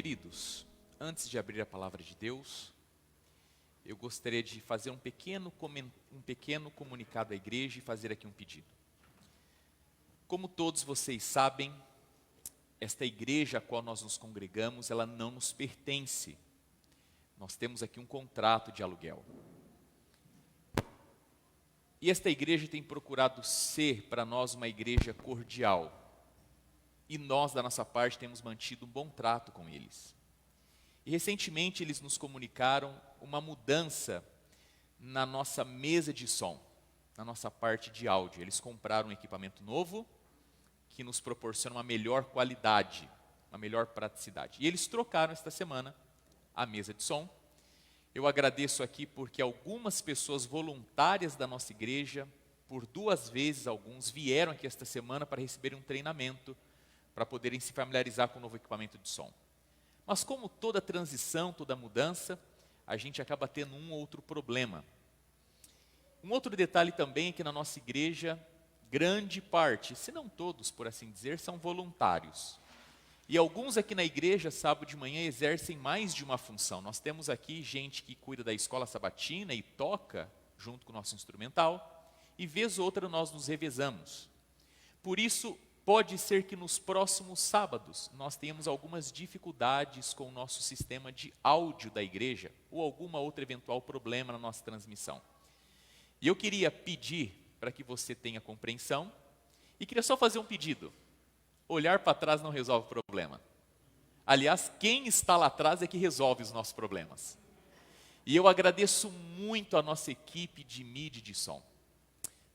Queridos, antes de abrir a palavra de Deus, eu gostaria de fazer um pequeno comunicado à igreja e fazer aqui um pedido. Como todos vocês sabem, esta igreja a qual nós nos congregamos, ela não nos pertence. Nós temos aqui um contrato de aluguel. E esta igreja tem procurado ser para nós uma igreja cordial. E nós, da nossa parte, temos mantido um bom trato com eles. E recentemente eles nos comunicaram uma mudança na nossa mesa de som, na nossa parte de áudio. Eles compraram um equipamento novo que nos proporciona uma melhor qualidade, uma melhor praticidade. E eles trocaram esta semana a mesa de som. Eu agradeço aqui porque algumas pessoas voluntárias da nossa igreja, por 2 vezes alguns, vieram aqui esta semana para receberem um treinamento, para poderem se familiarizar com o novo equipamento de som. Mas como toda transição, toda mudança, a gente acaba tendo um ou outro problema. Um outro detalhe também é que na nossa igreja, grande parte, se não todos, por assim dizer, são voluntários. E alguns aqui na igreja, sábado de manhã, exercem mais de uma função. Nós temos aqui gente que cuida da escola sabatina e toca junto com o nosso instrumental, e vez ou outra nós nos revezamos. Por isso, pode ser que nos próximos sábados nós tenhamos algumas dificuldades com o nosso sistema de áudio da igreja, ou alguma outra eventual problema na nossa transmissão. E eu queria pedir para que você tenha compreensão, e queria só fazer um pedido. Olhar para trás não resolve o problema. Aliás, quem está lá atrás é que resolve os nossos problemas. E eu agradeço muito a nossa equipe de mídia e de som.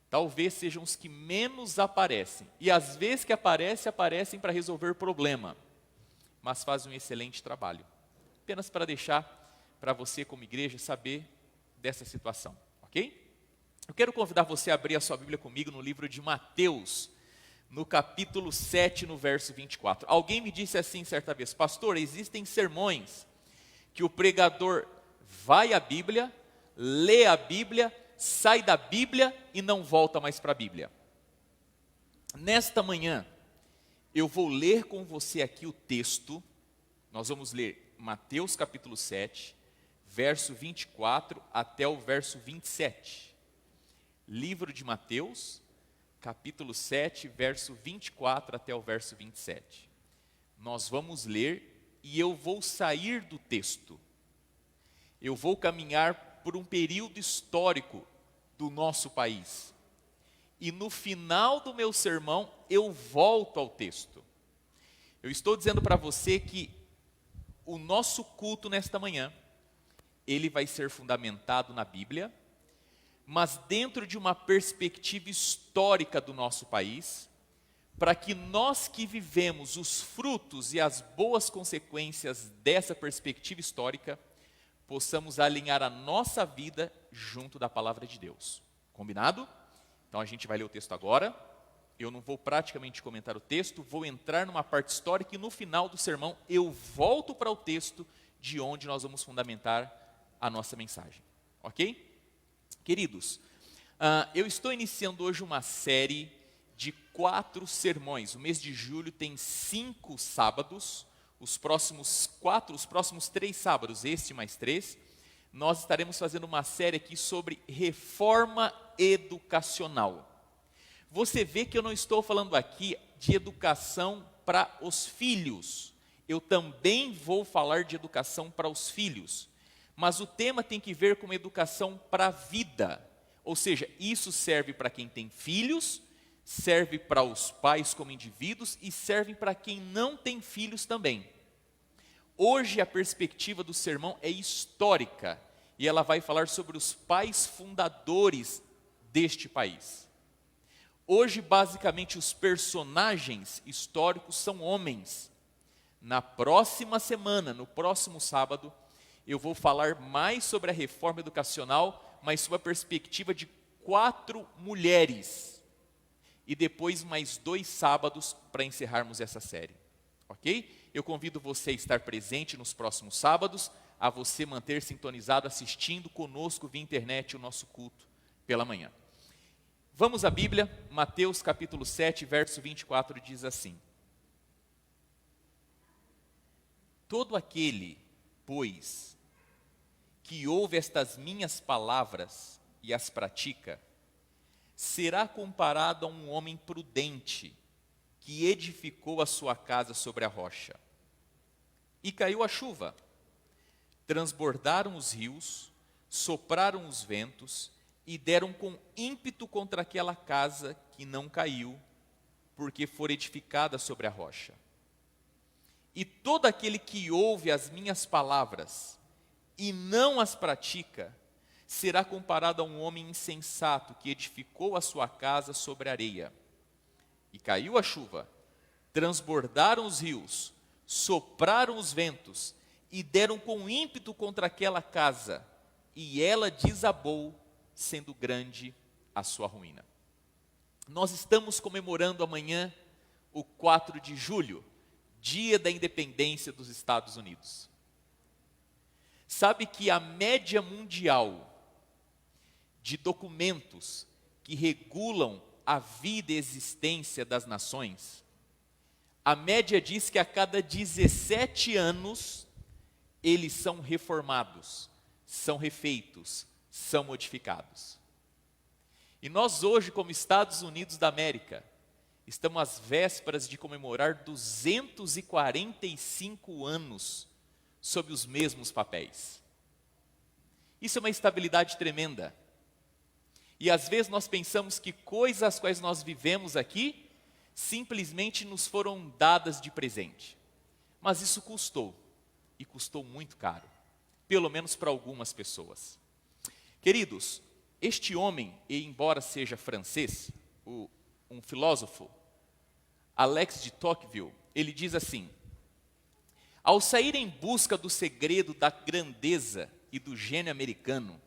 Talvez sejam os que menos aparecem. E às vezes que aparecem para resolver problema. Mas fazem um excelente trabalho. Apenas para deixar para você como igreja saber dessa situação. Ok? Eu quero convidar você a abrir a sua Bíblia comigo no livro de Mateus, no capítulo 7, no verso 24. Alguém me disse assim certa vez: pastor, existem sermões que o pregador vai à Bíblia, lê a Bíblia, sai da Bíblia e não volta mais para a Bíblia. Nesta manhã, eu vou ler com você aqui o texto. Nós vamos ler Mateus capítulo 7, verso 24 até o verso 27. Livro de Mateus, capítulo 7, verso 24 até o verso 27. Nós vamos ler e eu vou sair do texto. Eu vou caminhar por um período histórico do nosso país. E no final do meu sermão, eu volto ao texto. Eu estou dizendo para você que o nosso culto nesta manhã, ele vai ser fundamentado na Bíblia, mas dentro de uma perspectiva histórica do nosso país, para que nós que vivemos os frutos e as boas consequências dessa perspectiva histórica, possamos alinhar a nossa vida junto da palavra de Deus. Combinado? Então a gente vai ler o texto agora. Eu não vou praticamente comentar o texto, vou entrar numa parte histórica e no final do sermão eu volto para o texto de onde nós vamos fundamentar a nossa mensagem. Ok? Queridos, eu estou iniciando hoje uma série de 4 sermões. O mês de julho tem 5 sábados. Os próximos 3 sábados, este mais 3, nós estaremos fazendo uma série aqui sobre reforma educacional. Você vê que eu não estou falando aqui de educação para os filhos. Eu também vou falar de educação para os filhos. Mas o tema tem que ver com educação para a vida. Ou seja, isso serve para quem tem filhos, serve para os pais como indivíduos e serve para quem não tem filhos também. Hoje a perspectiva do sermão é histórica e ela vai falar sobre os pais fundadores deste país. Hoje, basicamente, os personagens históricos são homens. Na próxima semana, no próximo sábado, eu vou falar mais sobre a reforma educacional, mas sob a perspectiva de 4 mulheres. E depois mais 2 sábados para encerrarmos essa série. Ok? Eu convido você a estar presente nos próximos sábados, a você manter sintonizado, assistindo conosco via internet o nosso culto pela manhã. Vamos à Bíblia, Mateus capítulo 7, verso 24 diz assim: Todo aquele, pois, que ouve estas minhas palavras e as pratica, será comparado a um homem prudente que edificou a sua casa sobre a rocha. E caiu a chuva, transbordaram os rios, sopraram os ventos e deram com ímpeto contra aquela casa que não caiu, porque fora edificada sobre a rocha. E todo aquele que ouve as minhas palavras e não as pratica, será comparado a um homem insensato que edificou a sua casa sobre a areia. E caiu a chuva, transbordaram os rios, sopraram os ventos e deram com ímpeto contra aquela casa, e ela desabou, sendo grande a sua ruína. Nós estamos comemorando amanhã o 4 de julho, dia da independência dos Estados Unidos. Sabe que a média mundial de documentos que regulam a vida e existência das nações, a média diz que a cada 17 anos eles são reformados, são refeitos, são modificados. E nós hoje, como Estados Unidos da América, estamos às vésperas de comemorar 245 anos sob os mesmos papéis. Isso é uma estabilidade tremenda. E às vezes nós pensamos que coisas às quais nós vivemos aqui, simplesmente nos foram dadas de presente. Mas isso custou, e custou muito caro, pelo menos para algumas pessoas. Queridos, este homem, e embora seja francês, um filósofo, Alex de Tocqueville, ele diz assim: ao sair em busca do segredo da grandeza e do gênio americano,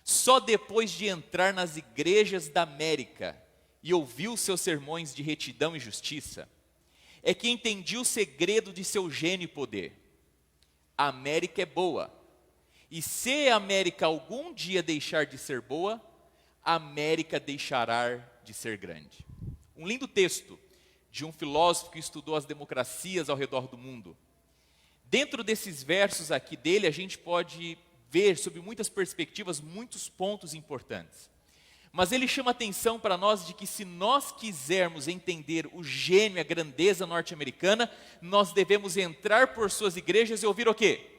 só depois de entrar nas igrejas da América e ouvir os seus sermões de retidão e justiça, é que entendi o segredo de seu gênio e poder. A América é boa, e se a América algum dia deixar de ser boa, a América deixará de ser grande. Um lindo texto de um filósofo que estudou as democracias ao redor do mundo. Dentro desses versos aqui dele, a gente pode ver, sob muitas perspectivas, muitos pontos importantes. Mas ele chama atenção para nós de que se nós quisermos entender o gênio e a grandeza norte-americana, nós devemos entrar por suas igrejas e ouvir o quê?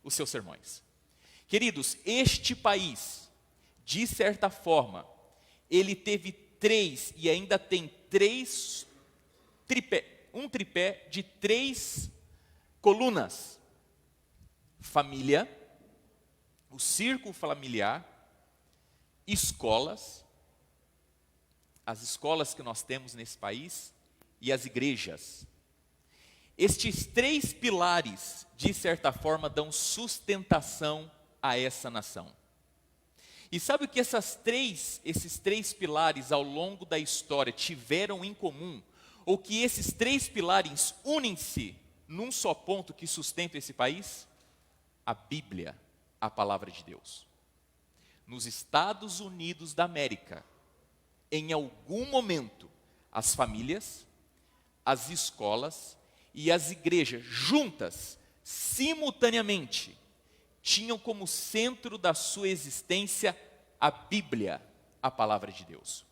Os seus sermões. Queridos, este país, de certa forma, ele teve três, e ainda tem três, um tripé de 3 colunas: família, o círculo familiar, escolas, as escolas que nós temos nesse país, e as igrejas. Estes 3 pilares, de certa forma, dão sustentação a essa nação. E sabe o que esses três pilares ao longo da história tiveram em comum? Ou que esses 3 pilares unem-se num só ponto que sustenta esse país? A Bíblia, a palavra de Deus. Nos Estados Unidos da América, em algum momento, as famílias, as escolas e as igrejas juntas, simultaneamente, tinham como centro da sua existência a Bíblia, a palavra de Deus.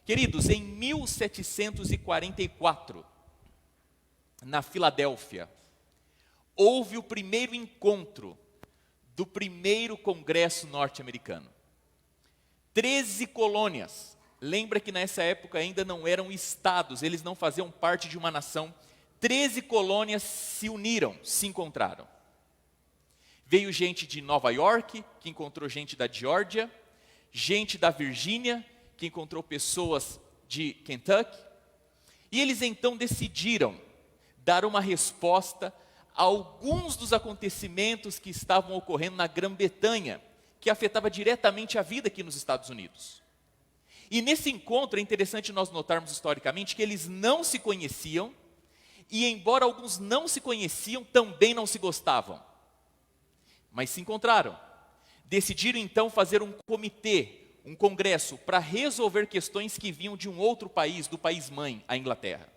Queridos, em 1744, na Filadélfia, houve o primeiro encontro do primeiro Congresso norte-americano. 13 colônias, lembra que nessa época ainda não eram estados, eles não faziam parte de uma nação. 13 colônias se uniram, se encontraram. Veio gente de Nova York, que encontrou gente da Geórgia, gente da Virgínia, que encontrou pessoas de Kentucky, e eles então decidiram dar uma resposta a alguns dos acontecimentos que estavam ocorrendo na Grã-Bretanha, que afetava diretamente a vida aqui nos Estados Unidos. E nesse encontro é interessante nós notarmos historicamente que eles não se conheciam, e embora alguns não se conheciam, também não se gostavam. Mas se encontraram. Decidiram então fazer um comitê, um congresso, para resolver questões que vinham de um outro país, do país mãe, a Inglaterra.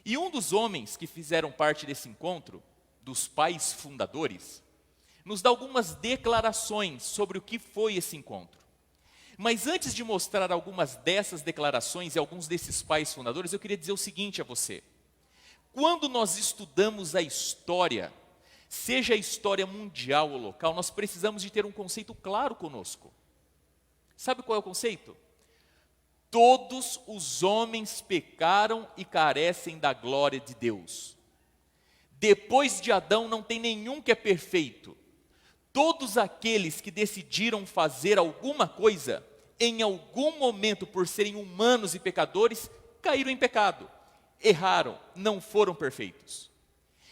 E um dos homens que fizeram parte desse encontro dos pais fundadores, nos dá algumas declarações sobre o que foi esse encontro. Mas antes de mostrar algumas dessas declarações e alguns desses pais fundadores, eu queria dizer o seguinte a você. Quando nós estudamos a história, seja a história mundial ou local, nós precisamos de ter um conceito claro conosco. Sabe qual é o conceito? Todos os homens pecaram e carecem da glória de Deus. Depois de Adão não tem nenhum que é perfeito. Todos aqueles que decidiram fazer alguma coisa, em algum momento por serem humanos e pecadores, caíram em pecado, erraram, não foram perfeitos.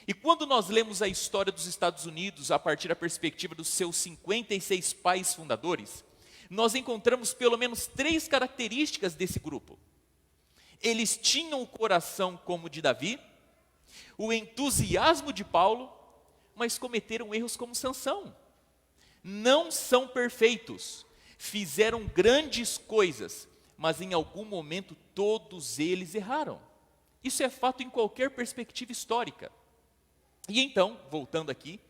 E quando nós lemos a história dos Estados Unidos a partir da perspectiva dos seus 56 pais fundadores, nós encontramos pelo menos 3 características desse grupo. Eles tinham o coração como o de Davi, o entusiasmo de Paulo, mas cometeram erros como Sansão. Não são perfeitos, fizeram grandes coisas, mas em algum momento todos eles erraram. Isso é fato em qualquer perspectiva histórica. E então, voltando aqui,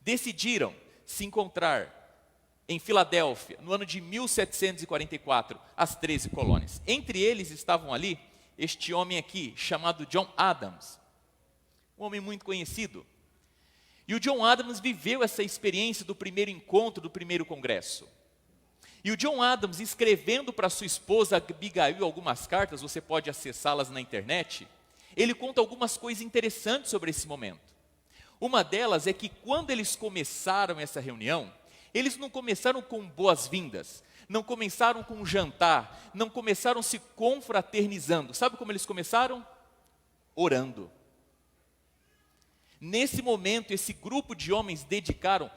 decidiram se encontrar em Filadélfia, no ano de 1744, as 13 colônias. Entre eles estavam ali este homem aqui, chamado John Adams, um homem muito conhecido. E o John Adams viveu essa experiência do primeiro encontro, do primeiro congresso. E o John Adams, escrevendo para sua esposa Abigail algumas cartas, você pode acessá-las na internet, ele conta algumas coisas interessantes sobre esse momento. Uma delas é que quando eles começaram essa reunião, eles não começaram com boas-vindas, não começaram com um jantar, não começaram se confraternizando. Sabe como eles começaram? Orando. Nesse momento, esse grupo de homens dedicaram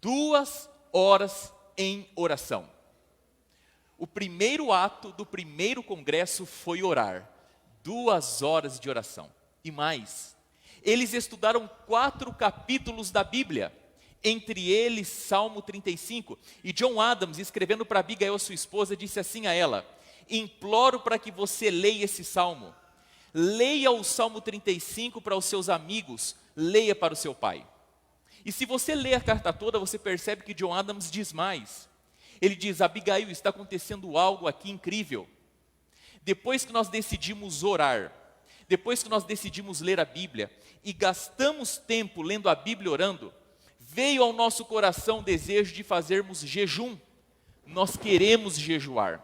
2 horas em oração. O primeiro ato do primeiro congresso foi orar. 2 horas de oração. E mais, eles estudaram 4 capítulos da Bíblia, entre eles Salmo 35. E John Adams, escrevendo para Abigail, sua esposa, disse assim a ela: imploro para que você leia esse salmo. Leia o Salmo 35 para os seus amigos, leia para o seu pai. E se você lê a carta toda, você percebe que John Adams diz mais. Ele diz: Abigail, está acontecendo algo aqui incrível. Depois que nós decidimos orar, depois que nós decidimos ler a Bíblia, e gastamos tempo lendo a Bíblia e orando, veio ao nosso coração o desejo de fazermos jejum. Nós queremos jejuar.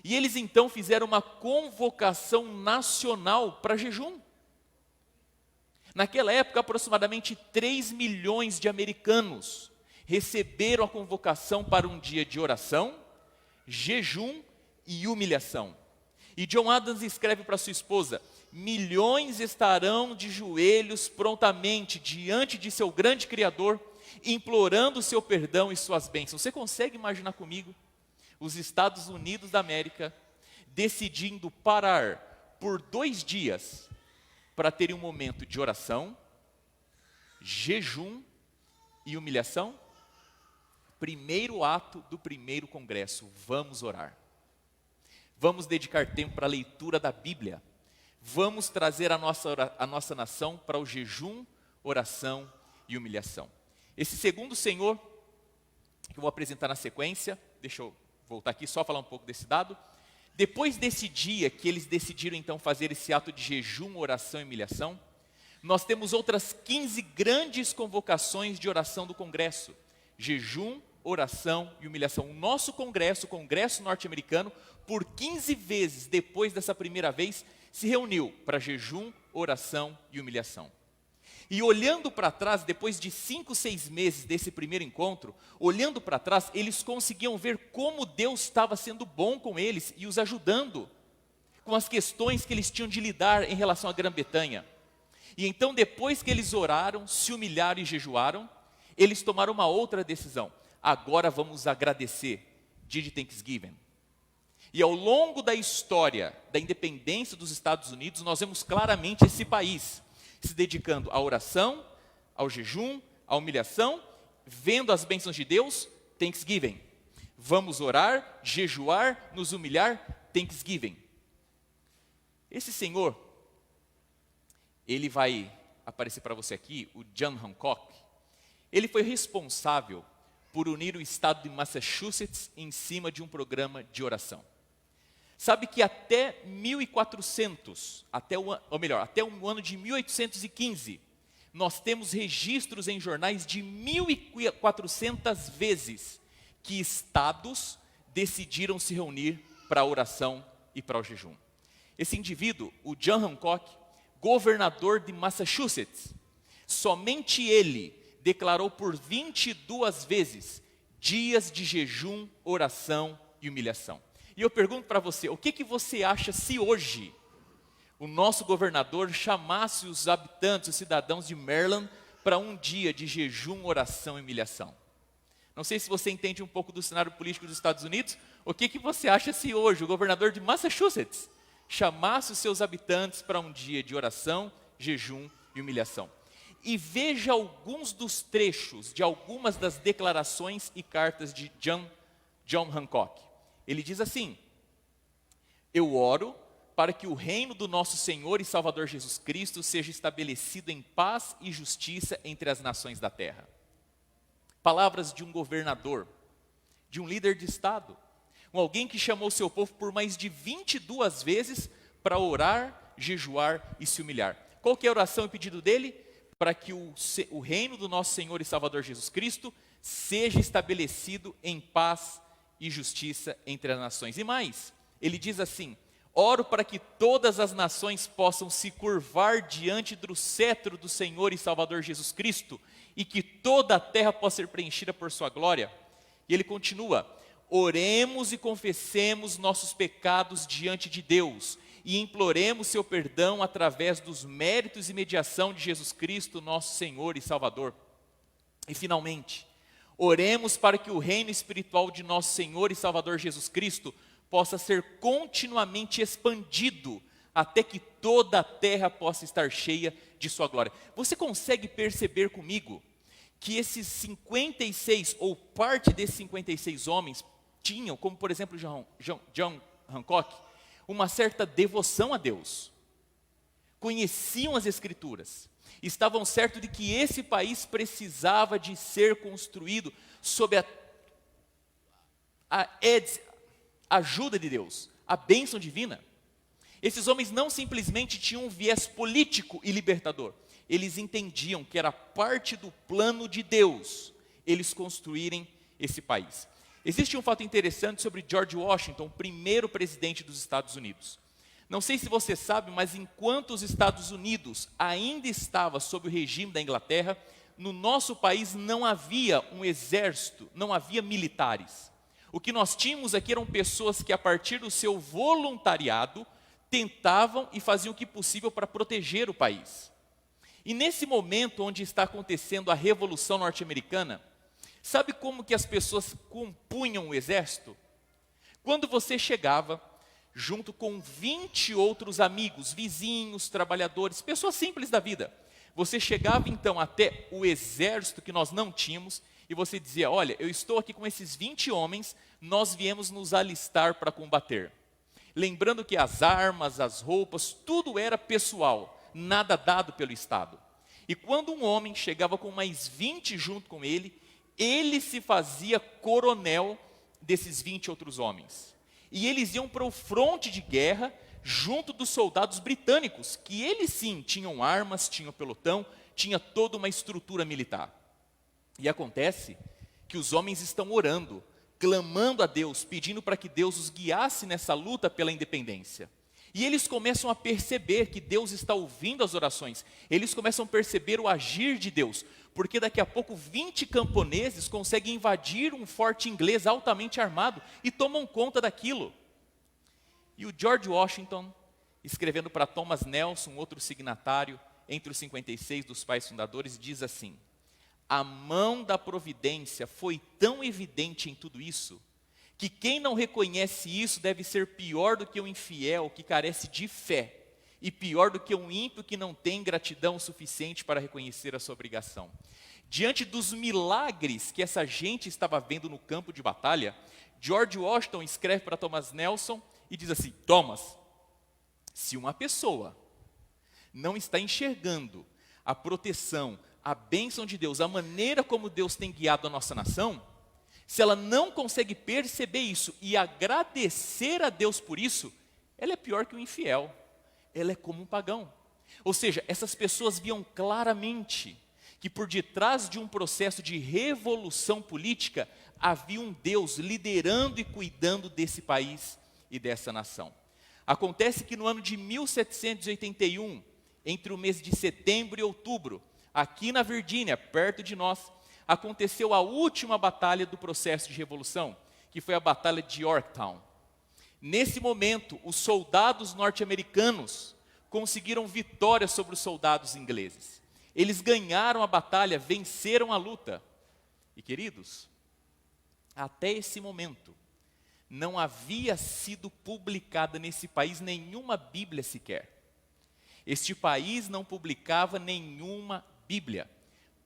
E eles então fizeram uma convocação nacional para jejum. Naquela época, aproximadamente 3 milhões de americanos receberam a convocação para um dia de oração, jejum e humilhação. E John Adams escreve para sua esposa: milhões estarão de joelhos prontamente diante de seu grande Criador, implorando o seu perdão e suas bênçãos. Você consegue imaginar comigo os Estados Unidos da América decidindo parar por 2 dias para terem um momento de oração, jejum e humilhação? Primeiro ato do primeiro congresso: vamos orar. Vamos dedicar tempo para a leitura da Bíblia. Vamos trazer a nossa nação para o jejum, oração e humilhação. Esse segundo Senhor, que eu vou apresentar na sequência, deixa eu voltar aqui só falar um pouco desse dado. Depois desse dia que eles decidiram então fazer esse ato de jejum, oração e humilhação, nós temos outras 15 grandes convocações de oração do Congresso. Jejum, oração e humilhação. O nosso Congresso, o Congresso norte-americano, por 15 vezes depois dessa primeira vez, se reuniu para jejum, oração e humilhação. E olhando para trás, depois de 5, 6 meses desse primeiro encontro, olhando para trás, eles conseguiam ver como Deus estava sendo bom com eles e os ajudando com as questões que eles tinham de lidar em relação à Grã-Bretanha. E então, depois que eles oraram, se humilharam e jejuaram, eles tomaram uma outra decisão. Agora vamos agradecer, dia de Thanksgiving. E ao longo da história da independência dos Estados Unidos, nós vemos claramente esse país se dedicando à oração, ao jejum, à humilhação, vendo as bênçãos de Deus, Thanksgiving. Vamos orar, jejuar, nos humilhar, Thanksgiving. Esse Senhor, ele vai aparecer para você aqui, o John Hancock, ele foi responsável por unir o estado de Massachusetts em cima de um programa de oração. Sabe que até 1400, até o ano de 1815, nós temos registros em jornais de 1.400 vezes que estados decidiram se reunir para a oração e para o jejum. Esse indivíduo, o John Hancock, governador de Massachusetts, somente ele declarou por 22 vezes dias de jejum, oração e humilhação. E eu pergunto para você, o que você acha se hoje o nosso governador chamasse os habitantes, os cidadãos de Maryland, para um dia de jejum, oração e humilhação? Não sei se você entende um pouco do cenário político dos Estados Unidos. O que você acha se hoje o governador de Massachusetts chamasse os seus habitantes para um dia de oração, jejum e humilhação? E veja alguns dos trechos de algumas das declarações e cartas de John Hancock. Ele diz assim: eu oro para que o reino do nosso Senhor e Salvador Jesus Cristo seja estabelecido em paz e justiça entre as nações da terra. Palavras de um governador, de um líder de Estado, alguém que chamou seu povo por mais de 22 vezes para orar, jejuar e se humilhar. Qual que é a oração e pedido dele? Para que o reino do nosso Senhor e Salvador Jesus Cristo seja estabelecido em paz e justiça entre as nações. E mais, ele diz assim: oro para que todas as nações possam se curvar diante do cetro do Senhor e Salvador Jesus Cristo, e que toda a terra possa ser preenchida por sua glória. E ele continua: oremos e confessemos nossos pecados diante de Deus, e imploremos seu perdão através dos méritos e mediação de Jesus Cristo, nosso Senhor e Salvador. E finalmente, oremos para que o reino espiritual de nosso Senhor e Salvador Jesus Cristo possa ser continuamente expandido, até que toda a terra possa estar cheia de sua glória. Você consegue perceber comigo que esses 56, ou parte desses 56 homens, tinham, como por exemplo John Hancock, uma certa devoção a Deus, conheciam as Escrituras, estavam certos de que esse país precisava de ser construído sob a ajuda de Deus, a bênção divina. Esses homens não simplesmente tinham um viés político e libertador, eles entendiam que era parte do plano de Deus eles construírem esse país. Existe um fato interessante sobre George Washington, o primeiro presidente dos Estados Unidos. Não sei se você sabe, mas enquanto os Estados Unidos ainda estava sob o regime da Inglaterra, no nosso país não havia um exército, não havia militares. O que nós tínhamos aqui eram pessoas que, a partir do seu voluntariado, tentavam e faziam o que possível para proteger o país. E nesse momento onde está acontecendo a Revolução Norte-Americana, sabe como que as pessoas compunham o exército? Quando você chegava junto com 20 outros amigos, vizinhos, trabalhadores, pessoas simples da vida, você chegava então até o exército que nós não tínhamos e você dizia: olha, eu estou aqui com esses 20 homens, nós viemos nos alistar para combater. Lembrando que as armas, as roupas, tudo era pessoal, nada dado pelo Estado. E quando um homem chegava com mais 20 junto com ele se fazia coronel desses 20 outros homens. E eles iam para o fronte de guerra junto dos soldados britânicos, que eles sim tinham armas, tinham pelotão, tinha toda uma estrutura militar. E acontece que os homens estão orando, clamando a Deus, pedindo para que Deus os guiasse nessa luta pela independência. E eles começam a perceber que Deus está ouvindo as orações, eles começam a perceber o agir de Deus, porque daqui a pouco 20 camponeses conseguem invadir um forte inglês altamente armado e tomam conta daquilo. E o George Washington, escrevendo para Thomas Nelson, outro signatário, entre os 56 dos pais fundadores, diz assim: a mão da providência foi tão evidente em tudo isso, que quem não reconhece isso deve ser pior do que o infiel que carece de fé, e pior do que um ímpio que não tem gratidão suficiente para reconhecer a sua obrigação. Diante dos milagres que essa gente estava vendo no campo de batalha, George Washington escreve para Thomas Nelson e diz assim: Thomas, se uma pessoa não está enxergando a proteção, a bênção de Deus, a maneira como Deus tem guiado a nossa nação, se ela não consegue perceber isso e agradecer a Deus por isso, ela é pior que um infiel, ela é como um pagão. Ou seja, essas pessoas viam claramente que por detrás de um processo de revolução política, havia um Deus liderando e cuidando desse país e dessa nação. Acontece que no ano de 1781, entre o mês de setembro e outubro, aqui na Virgínia, perto de nós, aconteceu a última batalha do processo de revolução, que foi a Batalha de Yorktown. Nesse momento, os soldados norte-americanos conseguiram vitória sobre os soldados ingleses. Eles ganharam a batalha, venceram a luta. E queridos, até esse momento, não havia sido publicada nesse país nenhuma Bíblia sequer. Este país não publicava nenhuma Bíblia.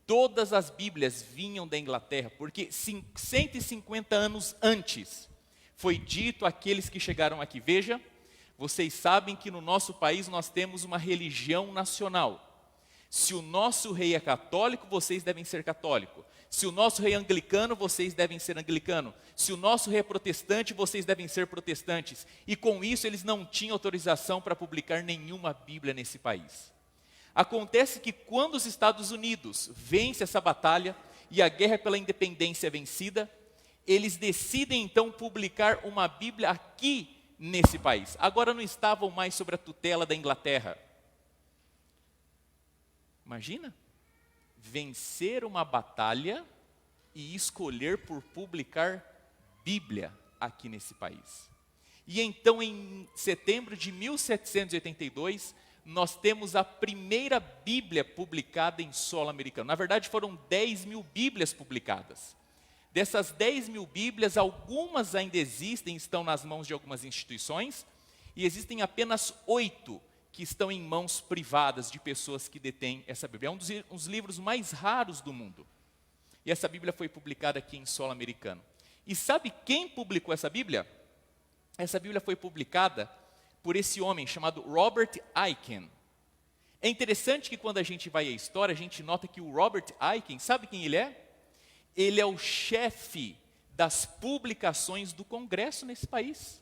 Todas as Bíblias vinham da Inglaterra, porque 150 anos antes foi dito àqueles que chegaram aqui. Veja, vocês sabem que no nosso país nós temos uma religião nacional. Se o nosso rei é católico, vocês devem ser católico. Se o nosso rei é anglicano, vocês devem ser anglicano. Se o nosso rei é protestante, vocês devem ser protestantes. E com isso eles não tinham autorização para publicar nenhuma Bíblia nesse país. Acontece que quando os Estados Unidos vencem essa batalha e a guerra pela independência é vencida, eles decidem então publicar uma Bíblia aqui nesse país. Agora não estavam mais sob a tutela da Inglaterra. Imagina, vencer uma batalha e escolher por publicar Bíblia aqui nesse país. E então em setembro de 1782, nós temos a primeira Bíblia publicada em solo americano. Na verdade foram 10.000 Bíblias publicadas. Dessas 10.000 Bíblias, algumas ainda existem, estão nas mãos de algumas instituições, e existem apenas 8 que estão em mãos privadas de pessoas que detêm essa Bíblia. É um dos livros mais raros do mundo. E essa Bíblia foi publicada aqui em solo americano. E sabe quem publicou essa Bíblia? Essa Bíblia foi publicada por esse homem chamado Robert Aiken. É interessante que quando a gente vai à história, a gente nota que o Robert Aiken, sabe quem ele é? Ele é o chefe das publicações do Congresso nesse país.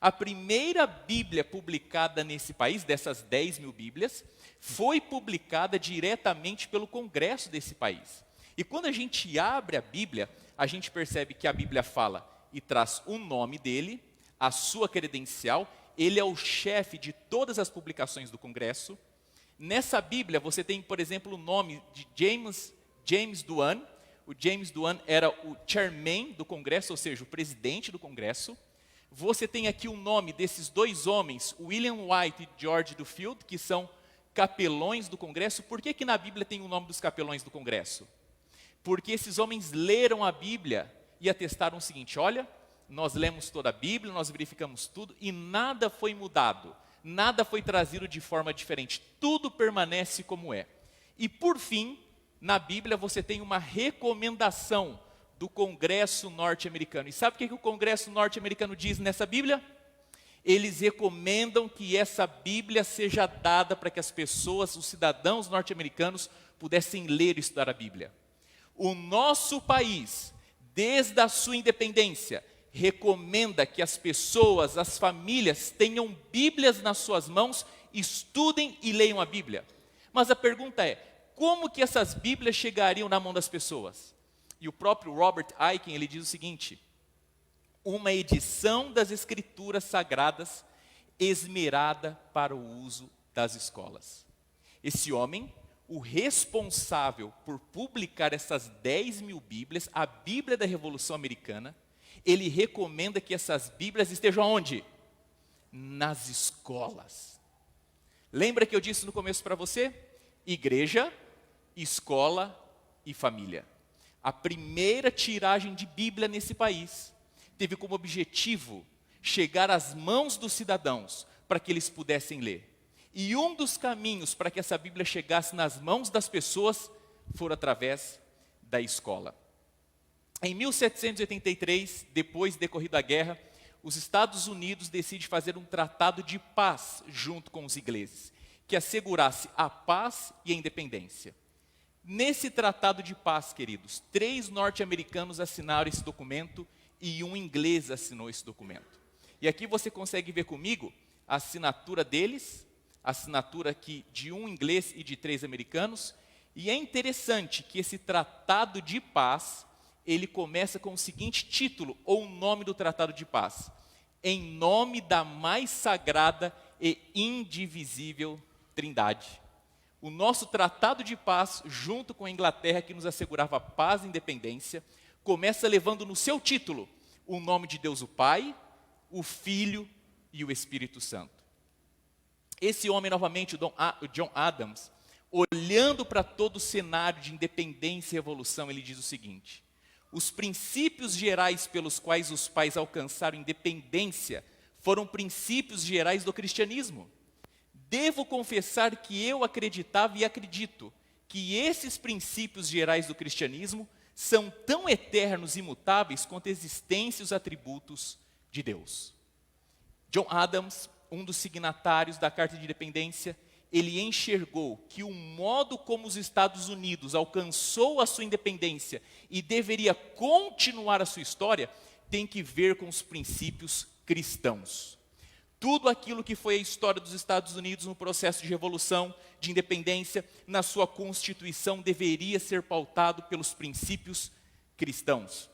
A primeira Bíblia publicada nesse país, dessas 10.000 Bíblias, foi publicada diretamente pelo Congresso desse país. E quando a gente abre a Bíblia, a gente percebe que a Bíblia fala e traz o nome dele, a sua credencial. Ele é o chefe de todas as publicações do Congresso. Nessa Bíblia você tem, por exemplo, o nome de James Duane. O James Duane era o chairman do Congresso, ou seja, o presidente do Congresso. Você tem aqui o nome desses dois homens, William White e George Duffield, que são capelões do Congresso. Por que na Bíblia tem o nome dos capelões do Congresso? Porque esses homens leram a Bíblia e atestaram o seguinte: olha, nós lemos toda a Bíblia, nós verificamos tudo e nada foi mudado, nada foi trazido de forma diferente, tudo permanece como é. E por fim, na Bíblia você tem uma recomendação do Congresso norte-americano. E sabe o que o Congresso norte-americano diz nessa Bíblia? Eles recomendam que essa Bíblia seja dada para que as pessoas, os cidadãos norte-americanos, pudessem ler e estudar a Bíblia. O nosso país, desde a sua independência, recomenda que as pessoas, as famílias, tenham Bíblias nas suas mãos, estudem e leiam a Bíblia. Mas a pergunta é, como que essas Bíblias chegariam na mão das pessoas? E o próprio Robert Aiken, ele diz o seguinte: uma edição das Escrituras Sagradas esmerada para o uso das escolas. Esse homem, o responsável por publicar essas 10.000 Bíblias, a Bíblia da Revolução Americana, ele recomenda que essas Bíblias estejam onde? Nas escolas. Lembra que eu disse no começo para você? Igreja, escola e família. A primeira tiragem de Bíblia nesse país teve como objetivo chegar às mãos dos cidadãos para que eles pudessem ler. E um dos caminhos para que essa Bíblia chegasse nas mãos das pessoas foi através da escola. Em 1783, depois de decorrida a guerra, os Estados Unidos decidem fazer um tratado de paz junto com os ingleses. que assegurasse a paz e a independência. Nesse tratado de paz, queridos, 3 norte-americanos assinaram esse documento e um inglês assinou esse documento. E aqui você consegue ver comigo a assinatura deles, a assinatura aqui de um inglês e de 3 americanos. E é interessante que esse tratado de paz, ele começa com o seguinte título, ou o nome do tratado de paz: em nome da mais sagrada e indivisível Trindade. O nosso tratado de paz, junto com a Inglaterra, que nos assegurava paz e independência, começa levando no seu título o nome de Deus o Pai, o Filho e o Espírito Santo. Esse homem, novamente, o John Adams, olhando para todo o cenário de independência e revolução, ele diz o seguinte: os princípios gerais pelos quais os pais alcançaram independência foram princípios gerais do cristianismo. Devo confessar que eu acreditava e acredito que esses princípios gerais do cristianismo são tão eternos e imutáveis quanto a existência e os atributos de Deus. John Adams, um dos signatários da Carta de Independência, ele enxergou que o modo como os Estados Unidos alcançou a sua independência e deveria continuar a sua história tem que ver com os princípios cristãos. Tudo aquilo que foi a história dos Estados Unidos no processo de revolução, de independência, na sua Constituição, deveria ser pautado pelos princípios cristãos.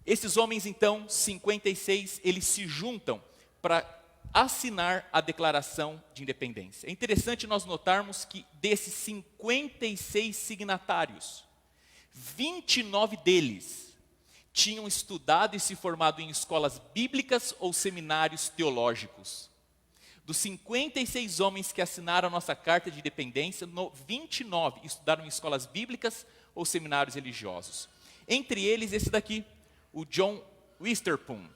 Esses homens, então, 56, eles se juntam para assinar a Declaração de Independência. É interessante nós notarmos que desses 56 signatários, 29 deles tinham estudado e se formado em escolas bíblicas ou seminários teológicos. Dos 56 homens que assinaram a nossa Carta de Independência, 29 estudaram em escolas bíblicas ou seminários religiosos. Entre eles, esse daqui, o John Witherspoon.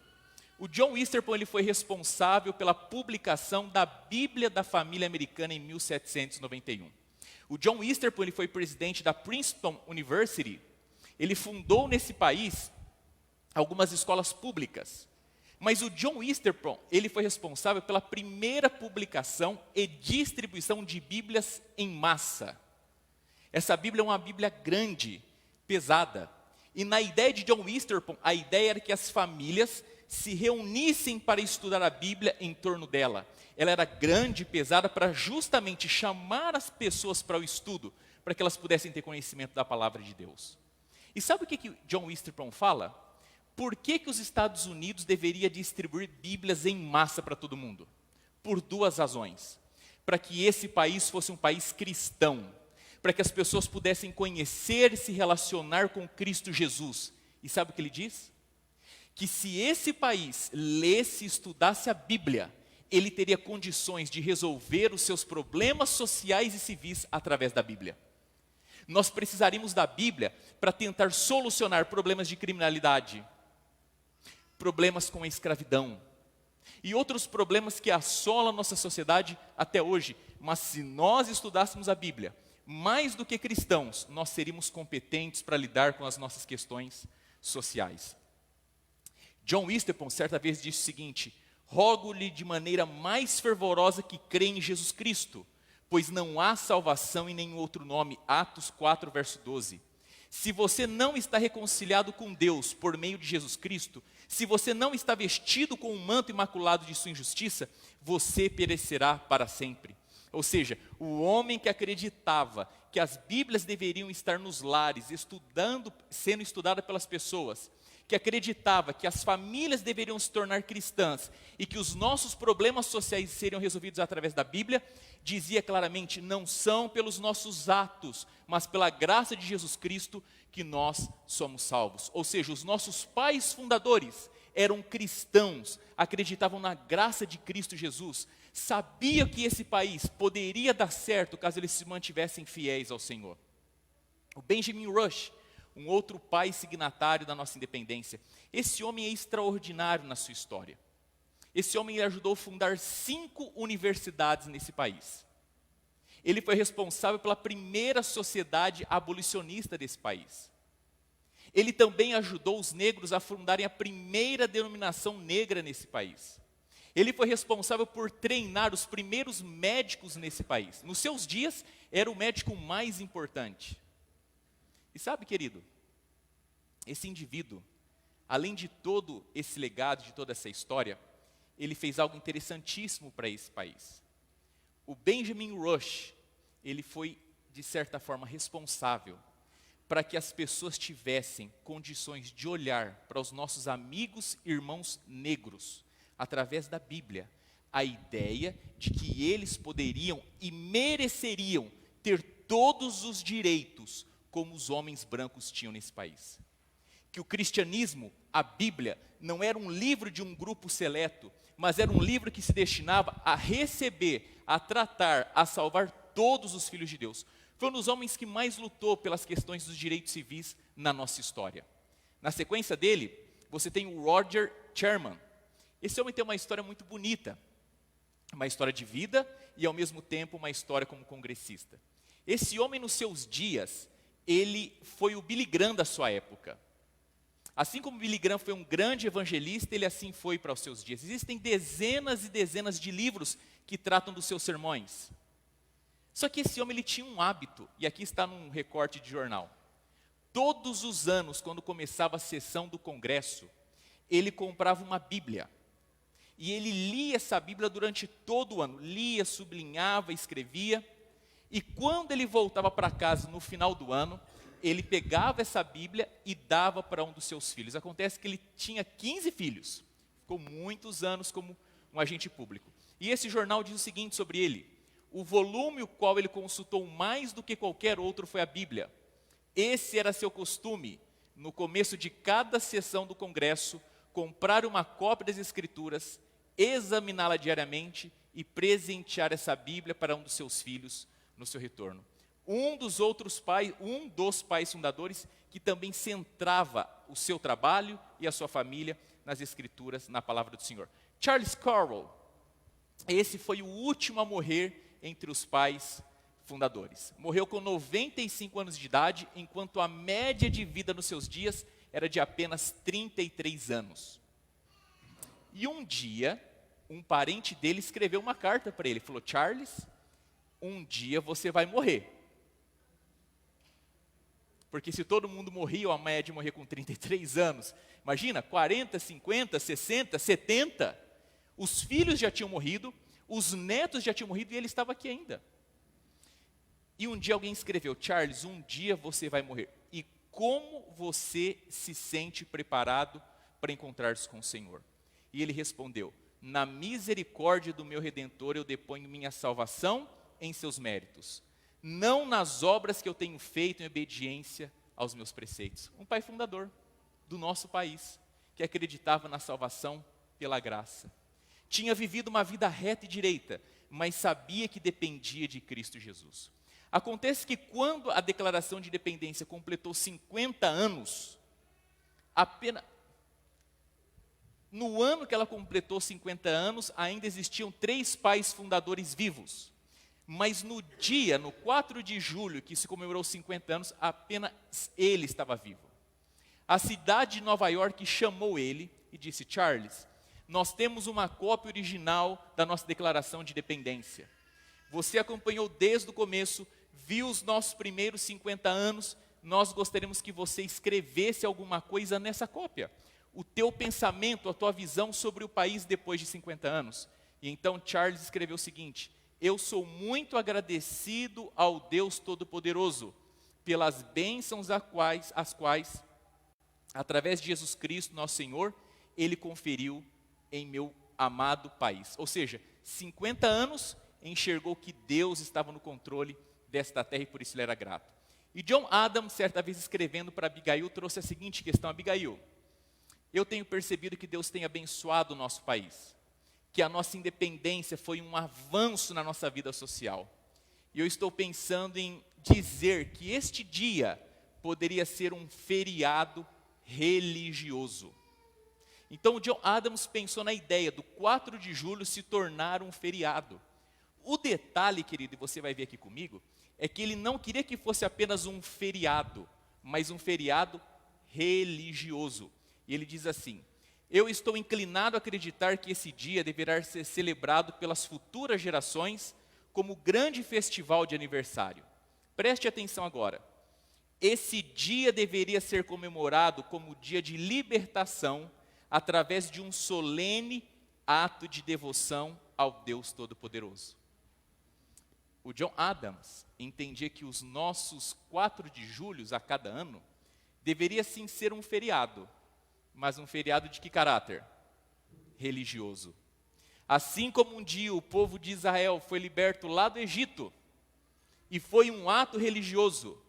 O John Witherspoon, ele foi responsável pela publicação da Bíblia da Família Americana em 1791. O John Witherspoon, ele foi presidente da Princeton University. Ele fundou nesse país algumas escolas públicas. Mas o John Witherspoon, ele foi responsável pela primeira publicação e distribuição de Bíblias em massa. Essa Bíblia é uma Bíblia grande, pesada. E na ideia de John Witherspoon, a ideia era que as famílias se reunissem para estudar a Bíblia em torno dela. Ela era grande e pesada para justamente chamar as pessoas para o estudo, para que elas pudessem ter conhecimento da palavra de Deus. E sabe o que John Witherspoon fala? Por que os Estados Unidos deveria distribuir Bíblias em massa para todo mundo? Por 2 razões. Para que esse país fosse um país cristão, para que as pessoas pudessem conhecer e se relacionar com Cristo Jesus. E sabe o que ele diz? Que se esse país lesse e estudasse a Bíblia, ele teria condições de resolver os seus problemas sociais e civis através da Bíblia. Nós precisaríamos da Bíblia para tentar solucionar problemas de criminalidade, problemas com a escravidão e outros problemas que assolam a nossa sociedade até hoje. Mas se nós estudássemos a Bíblia, mais do que cristãos, nós seríamos competentes para lidar com as nossas questões sociais. John Witherspoon certa vez disse o seguinte: rogo-lhe de maneira mais fervorosa que crê em Jesus Cristo, pois não há salvação em nenhum outro nome. Atos 4, verso 12. Se você não está reconciliado com Deus por meio de Jesus Cristo, se você não está vestido com um manto imaculado de sua injustiça, você perecerá para sempre. Ou seja, o homem que acreditava que as Bíblias deveriam estar nos lares, sendo estudada pelas pessoas, que acreditava que as famílias deveriam se tornar cristãs e que os nossos problemas sociais seriam resolvidos através da Bíblia, dizia claramente: não são pelos nossos atos, mas pela graça de Jesus Cristo que nós somos salvos. Ou seja, os nossos pais fundadores eram cristãos, acreditavam na graça de Cristo Jesus, sabiam que esse país poderia dar certo caso eles se mantivessem fiéis ao Senhor. O Benjamin Rush, um outro pai signatário da nossa independência, esse homem é extraordinário na sua história. Esse homem ajudou a fundar 5 universidades nesse país. Ele foi responsável pela primeira sociedade abolicionista desse país. Ele também ajudou os negros a fundarem a primeira denominação negra nesse país. Ele foi responsável por treinar os primeiros médicos nesse país. Nos seus dias, era o médico mais importante. E sabe, querido, esse indivíduo, além de todo esse legado, de toda essa história, ele fez algo interessantíssimo para esse país. O Benjamin Rush, ele foi, de certa forma, responsável para que as pessoas tivessem condições de olhar para os nossos amigos e irmãos negros, através da Bíblia, a ideia de que eles poderiam e mereceriam ter todos os direitos como os homens brancos tinham nesse país. Que o cristianismo, a Bíblia, não era um livro de um grupo seleto, mas era um livro que se destinava a receber, a tratar, a salvar todos os filhos de Deus. Foi um dos homens que mais lutou pelas questões dos direitos civis na nossa história. Na sequência dele, você tem o Roger Sherman. Esse homem tem uma história muito bonita, uma história de vida e ao mesmo tempo uma história como congressista. Esse homem nos seus dias, ele foi o Billy Graham da sua época. Assim como Billy Graham foi um grande evangelista, ele assim foi para os seus dias. Existem dezenas e dezenas de livros que tratam dos seus sermões. Só que esse homem ele tinha um hábito, e aqui está num recorte de jornal. Todos os anos, quando começava a sessão do Congresso, ele comprava uma Bíblia. E ele lia essa Bíblia durante todo o ano. Lia, sublinhava, escrevia. E quando ele voltava para casa no final do ano, ele pegava essa Bíblia e dava para um dos seus filhos. Acontece que ele tinha 15 filhos. Ficou muitos anos como um agente público. E esse jornal diz o seguinte sobre ele: o volume o qual ele consultou mais do que qualquer outro foi a Bíblia. Esse era seu costume, no começo de cada sessão do Congresso, comprar uma cópia das Escrituras, examiná-la diariamente e presentear essa Bíblia para um dos seus filhos no seu retorno. Um dos pais fundadores que também centrava o seu trabalho e a sua família nas Escrituras, na palavra do Senhor. Charles Corwell, esse foi o último a morrer entre os pais fundadores. Morreu com 95 anos de idade, enquanto a média de vida nos seus dias era de apenas 33 anos. E um dia, um parente dele escreveu uma carta para ele. Falou: Charles, um dia você vai morrer. Porque se todo mundo morria, ou a média morrer com 33 anos, imagina, 40, 50, 60, 70, os filhos já tinham morrido, os netos já tinham morrido e ele estava aqui ainda. E um dia alguém escreveu: Charles, um dia você vai morrer. E como você se sente preparado para encontrar-se com o Senhor? E ele respondeu: na misericórdia do meu Redentor eu deponho minha salvação em seus méritos, não nas obras que eu tenho feito em obediência aos meus preceitos. Um pai fundador do nosso país, que acreditava na salvação pela graça. Tinha vivido uma vida reta e direita, mas sabia que dependia de Cristo Jesus. Acontece que quando a Declaração de Independência completou 50 anos, apenas no ano que ela completou 50 anos, ainda existiam 3 pais fundadores vivos. Mas no 4 de julho, que se comemorou 50 anos, apenas ele estava vivo. A cidade de Nova York chamou ele e disse: Charles, nós temos uma cópia original da nossa Declaração de Independência. Você acompanhou desde o começo, viu os nossos primeiros 50 anos, nós gostaríamos que você escrevesse alguma coisa nessa cópia. O teu pensamento, a tua visão sobre o país depois de 50 anos. E então Charles escreveu o seguinte: eu sou muito agradecido ao Deus Todo-Poderoso pelas bênçãos as quais, através de Jesus Cristo, nosso Senhor, Ele conferiu em meu amado país. Ou seja, 50 anos enxergou que Deus estava no controle desta terra e por isso ele era grato. E John Adams, certa vez escrevendo para Abigail, trouxe a seguinte questão: Abigail, eu tenho percebido que Deus tem abençoado o nosso país, que a nossa independência foi um avanço na nossa vida social. E eu estou pensando em dizer que este dia poderia ser um feriado religioso. Então, John Adams pensou na ideia do 4 de julho se tornar um feriado. O detalhe, querido, e você vai ver aqui comigo, é que ele não queria que fosse apenas um feriado, mas um feriado religioso. E ele diz assim: eu estou inclinado a acreditar que esse dia deverá ser celebrado pelas futuras gerações como grande festival de aniversário. Preste atenção agora. Esse dia deveria ser comemorado como dia de libertação através de um solene ato de devoção ao Deus Todo-Poderoso. O John Adams entendia que os nossos 4 de julho a cada ano deveria sim ser um feriado, mas um feriado de que caráter? Religioso. Assim como um dia o povo de Israel foi liberto lá do Egito, e foi um ato religioso,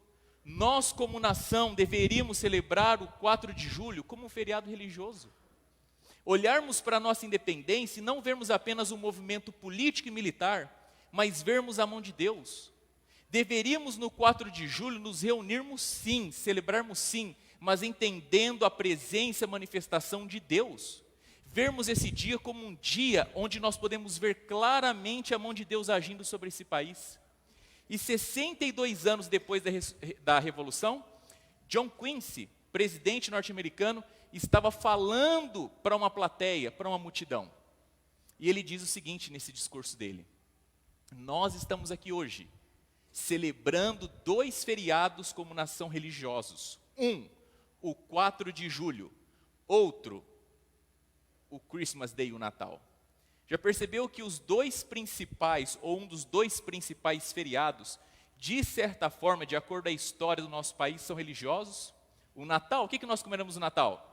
nós como nação deveríamos celebrar o 4 de julho como um feriado religioso. Olharmos para a nossa independência e não vermos apenas um movimento político e militar, mas vermos a mão de Deus. Deveríamos no 4 de julho nos reunirmos sim, celebrarmos sim, mas entendendo a presença e a manifestação de Deus. Vermos esse dia como um dia onde nós podemos ver claramente a mão de Deus agindo sobre esse país. E 62 anos depois da Revolução, John Quincy, presidente norte-americano, estava falando para uma plateia, para uma multidão. E ele diz o seguinte nesse discurso dele: nós estamos aqui hoje, celebrando 2 feriados como nação religiosos. Um, o 4 de julho. Outro, o Christmas Day, o Natal. Já percebeu que os 2 principais, ou um dos 2 principais feriados, de certa forma, de acordo com a história do nosso país, são religiosos? O Natal, o que nós comemoramos no Natal?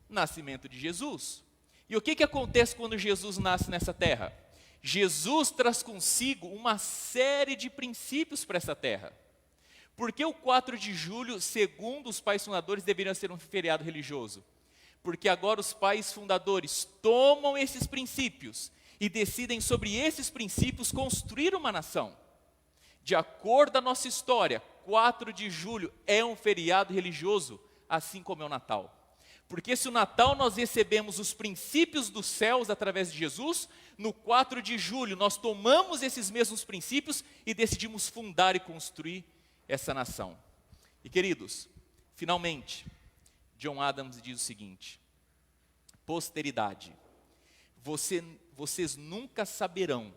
Nascimento de Jesus. E o que acontece quando Jesus nasce nessa terra? Jesus traz consigo uma série de princípios para essa terra. Por que o 4 de julho, segundo os pais fundadores, deveria ser um feriado religioso? Porque agora os pais fundadores tomam esses princípios e decidem sobre esses princípios construir uma nação. De acordo com a nossa história, 4 de julho é um feriado religioso, assim como é o Natal. Porque se o Natal nós recebemos os princípios dos céus através de Jesus, no 4 de julho nós tomamos esses mesmos princípios e decidimos fundar e construir essa nação. E queridos, finalmente, John Adams diz o seguinte: posteridade, vocês nunca saberão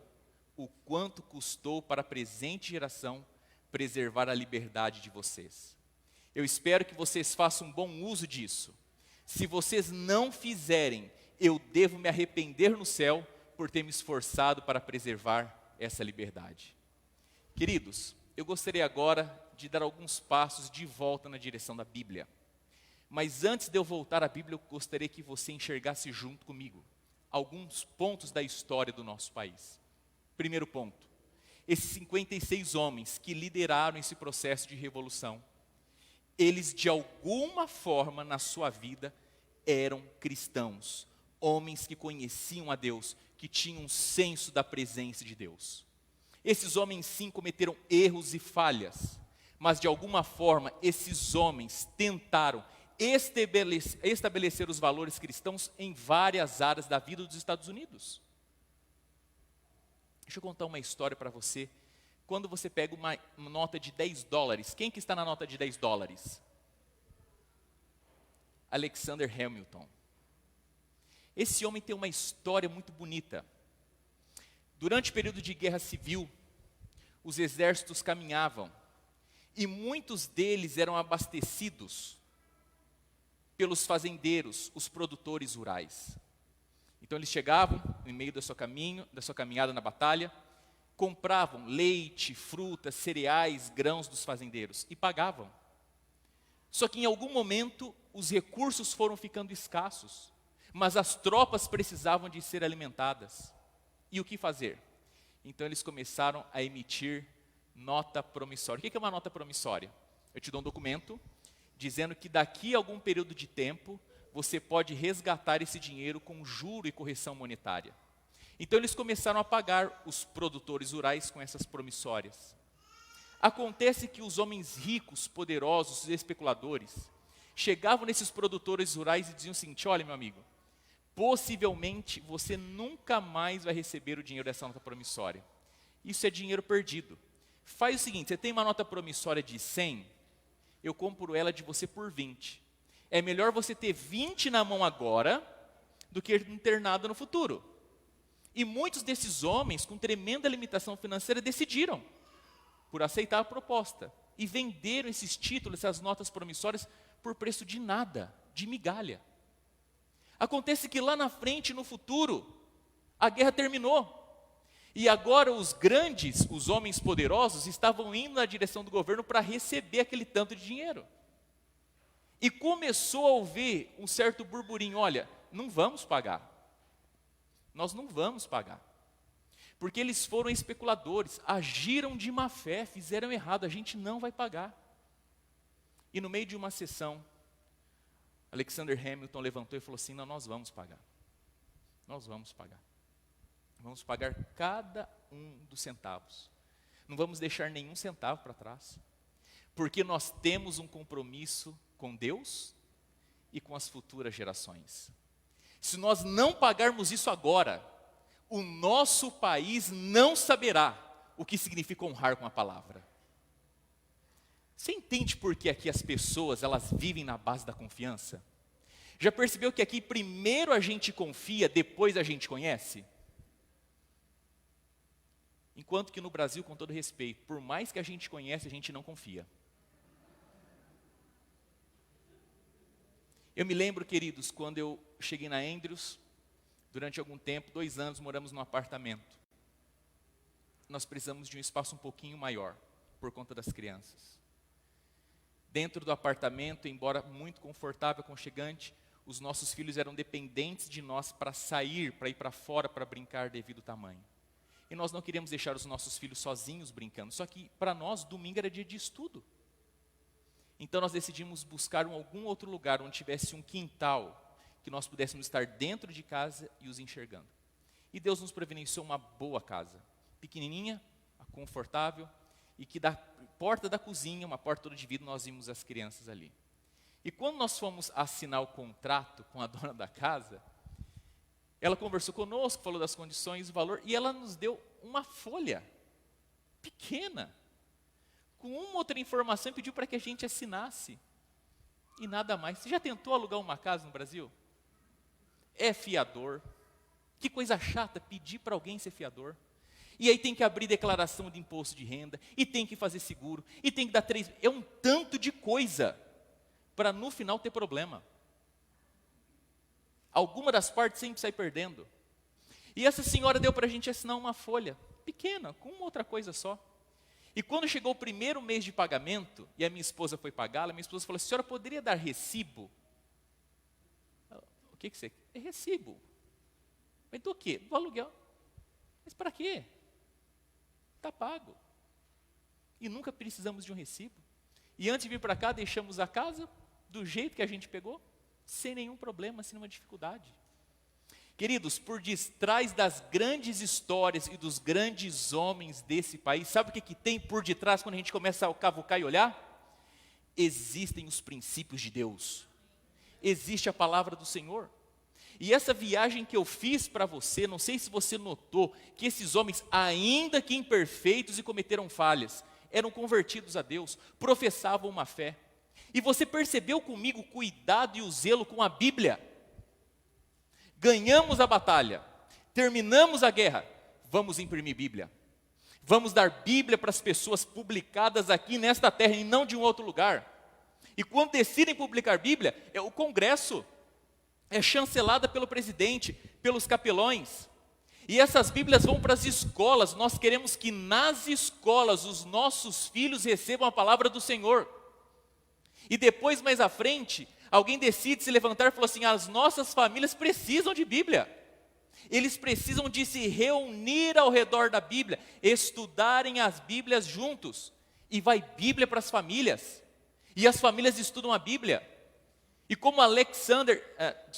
o quanto custou para a presente geração preservar a liberdade de vocês. Eu espero que vocês façam um bom uso disso. Se vocês não fizerem, eu devo me arrepender no céu por ter me esforçado para preservar essa liberdade. Queridos, eu gostaria agora de dar alguns passos de volta na direção da Bíblia. Mas antes de eu voltar à Bíblia, eu gostaria que você enxergasse junto comigo alguns pontos da história do nosso país. Primeiro ponto, esses 56 homens que lideraram esse processo de revolução, eles de alguma forma na sua vida eram cristãos, homens que conheciam a Deus, que tinham um senso da presença de Deus. Esses homens sim cometeram erros e falhas, mas de alguma forma esses homens tentaram estabelecer os valores cristãos em várias áreas da vida dos Estados Unidos. Deixa eu contar uma história para você. Quando você pega uma nota de $10, quem que está na nota de $10? Alexander Hamilton. Esse homem tem uma história muito bonita. Durante o período de guerra civil, os exércitos caminhavam e muitos deles eram abastecidos pelos fazendeiros, os produtores rurais. Então eles chegavam no meio da sua caminhada na batalha, compravam leite, frutas, cereais, grãos dos fazendeiros e pagavam. Só que em algum momento os recursos foram ficando escassos, mas as tropas precisavam de ser alimentadas. E o que fazer? Então eles começaram a emitir nota promissória. O que é uma nota promissória? Eu te dou um documento dizendo que daqui a algum período de tempo você pode resgatar esse dinheiro com juro e correção monetária. Então eles começaram a pagar os produtores rurais com essas promissórias. Acontece que os homens ricos, poderosos, os especuladores, chegavam nesses produtores rurais e diziam o seguinte: olha, meu amigo, possivelmente você nunca mais vai receber o dinheiro dessa nota promissória. Isso é dinheiro perdido. Faz o seguinte, você tem uma nota promissória de 100, eu compro ela de você por 20. É melhor você ter 20 na mão agora do que não ter nada no futuro. E muitos desses homens, com tremenda limitação financeira, decidiram por aceitar a proposta e venderam esses títulos, essas notas promissórias, por preço de nada, de migalha. Acontece que lá na frente, no futuro, a guerra terminou. E agora os grandes, os homens poderosos, estavam indo na direção do governo para receber aquele tanto de dinheiro. E começou a ouvir um certo burburinho: olha, não vamos pagar. Nós não vamos pagar. Porque eles foram especuladores, agiram de má fé, fizeram errado, a gente não vai pagar. E no meio de uma sessão, Alexander Hamilton levantou e falou assim: não, nós vamos pagar. Nós vamos pagar. Vamos pagar cada um dos centavos. Não vamos deixar nenhum centavo para trás. Porque nós temos um compromisso com Deus e com as futuras gerações. Se nós não pagarmos isso agora, o nosso país não saberá o que significa honrar com a palavra. Você entende por que aqui as pessoas, elas vivem na base da confiança? Já percebeu que aqui primeiro a gente confia, depois a gente conhece? Enquanto que no Brasil, com todo respeito, por mais que a gente conhece, a gente não confia. Eu me lembro, queridos, quando eu cheguei na Andrews, durante algum tempo, 2 anos, moramos num apartamento. Nós precisamos de um espaço um pouquinho maior, por conta das crianças. Dentro do apartamento, embora muito confortável, aconchegante, os nossos filhos eram dependentes de nós para sair, para ir para fora, para brincar devido ao tamanho. E nós não queríamos deixar os nossos filhos sozinhos brincando. Só que, para nós, domingo era dia de estudo. Então, nós decidimos buscar algum outro lugar onde tivesse um quintal, que nós pudéssemos estar dentro de casa e os enxergando. E Deus nos providenciou uma boa casa, pequenininha, confortável, e que da porta da cozinha, uma porta toda de vidro, nós vimos as crianças ali. E quando nós fomos assinar o contrato com a dona da casa, ela conversou conosco, falou das condições, o valor, e ela nos deu uma folha pequena, com uma outra informação, e pediu para que a gente assinasse. E nada mais. Você já tentou alugar uma casa no Brasil? É fiador. Que coisa chata pedir para alguém ser fiador. E aí tem que abrir declaração de imposto de renda, e tem que fazer seguro, e tem que dar 3... É um tanto de coisa, para no final ter problema. Alguma das partes sempre sai perdendo. E essa senhora deu para a gente assinar uma folha pequena, com uma outra coisa só. E quando chegou o primeiro mês de pagamento, e a minha esposa foi pagá-la, minha esposa falou: a senhora poderia dar recibo? O que você quer? É recibo. Mas do quê? Do aluguel. Mas para quê? Está pago. E nunca precisamos de um recibo. E antes de vir para cá, deixamos a casa do jeito que a gente pegou, sem nenhum problema, sem nenhuma dificuldade. Queridos, por detrás das grandes histórias e dos grandes homens desse país, sabe o que tem por detrás quando a gente começa a cavucar e olhar? Existem os princípios de Deus. Existe a palavra do Senhor. E essa viagem que eu fiz para você, não sei se você notou, que esses homens, ainda que imperfeitos e cometeram falhas, eram convertidos a Deus, professavam uma fé. E você percebeu comigo o cuidado e o zelo com a Bíblia? Ganhamos a batalha, terminamos a guerra, vamos imprimir Bíblia. Vamos dar Bíblia para as pessoas publicadas aqui nesta terra e não de um outro lugar. E quando decidem publicar Bíblia, o Congresso é chancelada pelo presidente, pelos capelões. E essas Bíblias vão para as escolas. Nós queremos que nas escolas os nossos filhos recebam a palavra do Senhor. E depois, mais à frente, alguém decide se levantar e falou assim: as nossas famílias precisam de Bíblia. Eles precisam de se reunir ao redor da Bíblia, estudarem as Bíblias juntos. E vai Bíblia para as famílias. E as famílias estudam a Bíblia. E como Alexander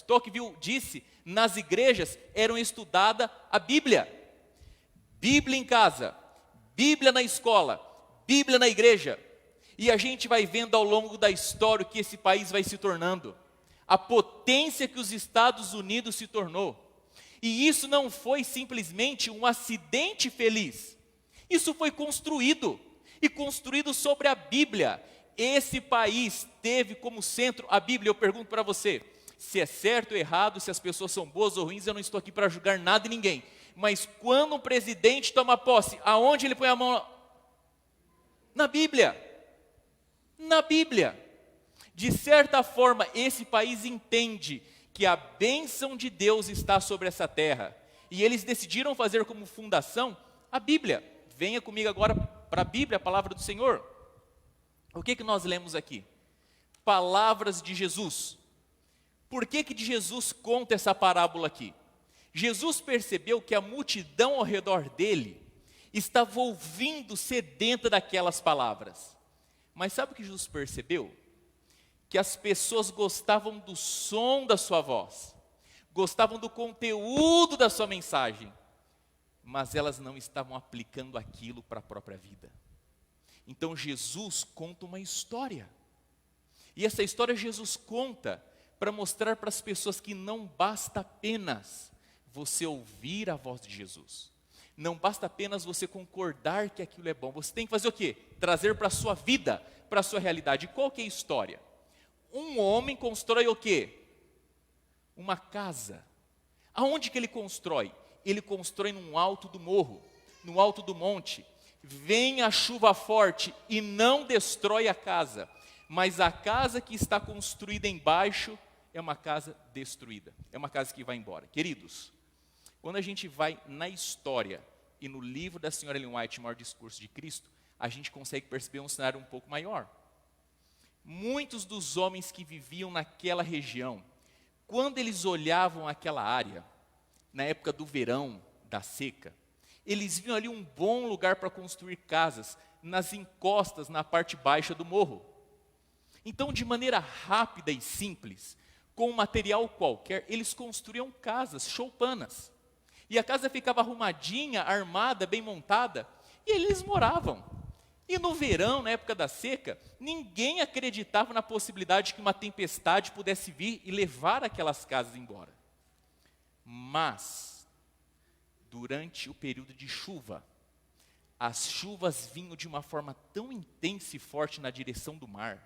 Tocqueville disse, nas igrejas eram estudada a Bíblia. Bíblia em casa, Bíblia na escola, Bíblia na igreja. E a gente vai vendo ao longo da história o que esse país vai se tornando. A potência que os Estados Unidos se tornou. E isso não foi simplesmente um acidente feliz. Isso foi construído. E construído sobre a Bíblia. Esse país teve como centro a Bíblia. Eu pergunto para você, se é certo ou errado, se as pessoas são boas ou ruins, eu não estou aqui para julgar nada e ninguém. Mas quando um presidente toma posse, aonde ele põe a mão? Na Bíblia. Na Bíblia. De certa forma, esse país entende que a bênção de Deus está sobre essa terra. E eles decidiram fazer como fundação a Bíblia. Venha comigo agora para a Bíblia, a palavra do Senhor. O que nós lemos aqui? Palavras de Jesus. Por que de Jesus conta essa parábola aqui? Jesus percebeu que a multidão ao redor dele estava ouvindo sedenta daquelas palavras. Mas sabe o que Jesus percebeu? Que as pessoas gostavam do som da sua voz, gostavam do conteúdo da sua mensagem, mas elas não estavam aplicando aquilo para a própria vida. Então Jesus conta uma história, e essa história Jesus conta para mostrar para as pessoas que não basta apenas você ouvir a voz de Jesus, não basta apenas você concordar que aquilo é bom, você tem que fazer o quê? Trazer para a sua vida, para a sua realidade. Qual que é a história? Um homem constrói o quê? Uma casa. Aonde que ele constrói? Ele constrói num alto do morro, no alto do monte. Vem a chuva forte e não destrói a casa, mas a casa que está construída embaixo é uma casa destruída, é uma casa que vai embora. Queridos, quando a gente vai na história e no livro da senhora Ellen White, O Maior Discurso de Cristo, a gente consegue perceber um cenário um pouco maior. Muitos dos homens que viviam naquela região, quando eles olhavam aquela área, na época do verão, da seca, eles viam ali um bom lugar para construir casas, nas encostas, na parte baixa do morro. Então, de maneira rápida e simples, com um material qualquer, eles construíam casas, choupanas. E a casa ficava arrumadinha, armada, bem montada, e eles moravam. E no verão, na época da seca, ninguém acreditava na possibilidade de que uma tempestade pudesse vir e levar aquelas casas embora. Mas, durante o período de chuva, as chuvas vinham de uma forma tão intensa e forte na direção do mar,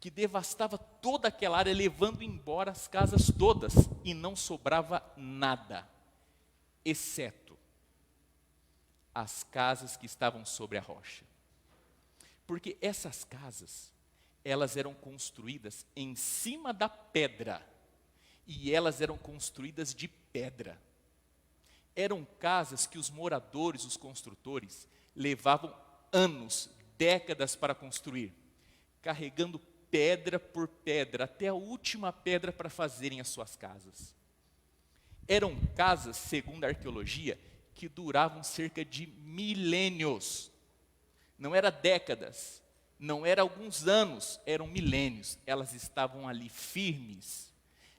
que devastava toda aquela área, levando embora as casas todas, e não sobrava nada, exceto as casas que estavam sobre a rocha. Porque essas casas, elas eram construídas em cima da pedra, e elas eram construídas de pedra. Eram casas que os moradores, os construtores, levavam anos, décadas para construir, carregando pedra por pedra, até a última pedra para fazerem as suas casas. Eram casas, segundo a arqueologia, que duravam cerca de milênios. Não era décadas, não era alguns anos, eram milênios. Elas estavam ali firmes.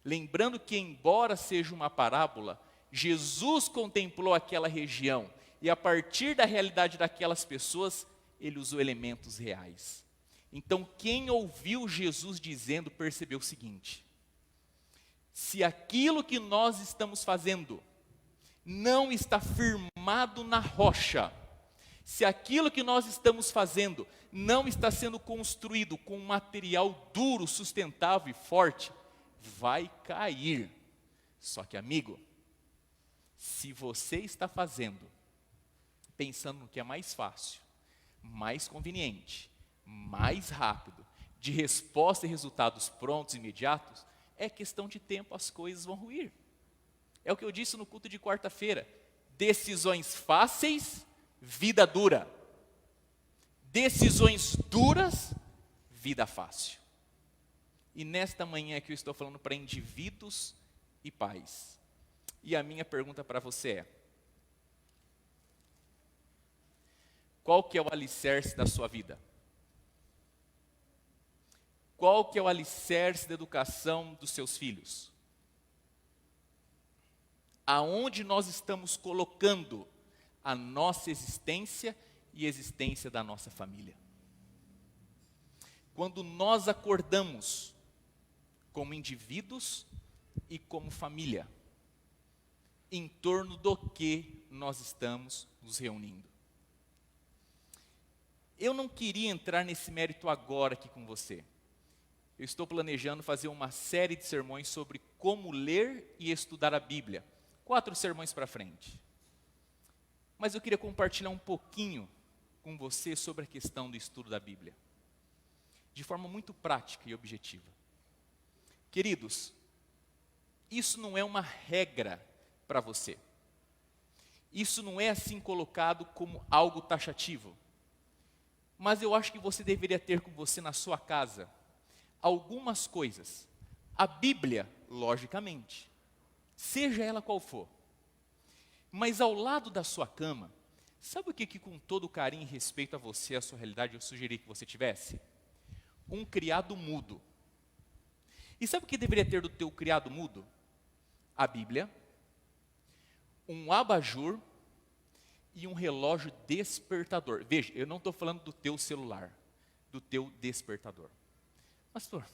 Lembrando que, embora seja uma parábola, Jesus contemplou aquela região, e a partir da realidade daquelas pessoas, ele usou elementos reais. Então, quem ouviu Jesus dizendo, percebeu o seguinte: se aquilo que nós estamos fazendo não está firmado na rocha, se aquilo que nós estamos fazendo não está sendo construído com um material duro, sustentável e forte, vai cair. Só que, amigo, se você está fazendo, pensando no que é mais fácil, mais conveniente, mais rápido, de resposta e resultados prontos e imediatos, é questão de tempo, as coisas vão ruir. É o que eu disse no culto de quarta-feira: decisões fáceis, vida dura. Decisões duras, vida fácil. E nesta manhã que eu estou falando para indivíduos e pais. E a minha pergunta para você é: qual que é o alicerce da sua vida? Qual que é o alicerce da educação dos seus filhos? Aonde nós estamos colocando a nossa existência e a existência da nossa família? Quando nós acordamos como indivíduos e como família, em torno do que nós estamos nos reunindo? eu não queria entrar nesse mérito agora aqui com você. Eu estou planejando fazer uma série de sermões sobre como ler e estudar a Bíblia. 4 sermões para frente. Mas eu queria compartilhar um pouquinho com você sobre a questão do estudo da Bíblia. De forma muito prática e objetiva. Queridos, isso não é uma regra para você. Isso não é assim colocado como algo taxativo. Mas eu acho que você deveria ter com você na sua casa algumas coisas. A Bíblia, logicamente, seja ela qual for. Mas ao lado da sua cama, sabe o que com todo carinho e respeito a você, a sua realidade, eu sugeri que você tivesse? Um criado mudo. E sabe o que deveria ter do teu criado mudo? A Bíblia, um abajur e um relógio despertador. Veja, eu não estou falando do teu celular, do teu despertador. Pastor,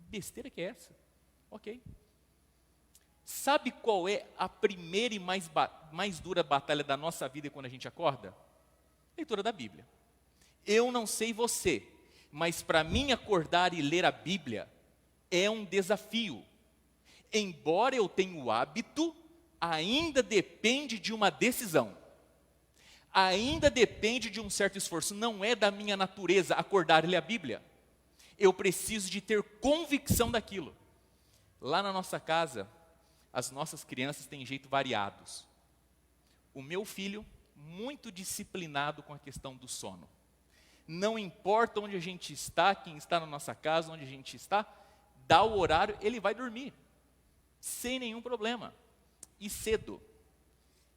besteira que é essa? Ok. Sabe qual é a primeira e mais dura batalha da nossa vida quando a gente acorda? Leitura da Bíblia. Eu não sei você, mas para mim acordar e ler a Bíblia é um desafio. Embora eu tenha o hábito, ainda depende de uma decisão. Ainda depende de um certo esforço. Não é da minha natureza acordar e ler a Bíblia. Eu preciso de ter convicção daquilo. Lá na nossa casa, as nossas crianças têm jeito variados. O meu filho, muito disciplinado com a questão do sono. Não importa onde a gente está, quem está na nossa casa, onde a gente está, dá o horário, ele vai dormir. Sem nenhum problema. E cedo.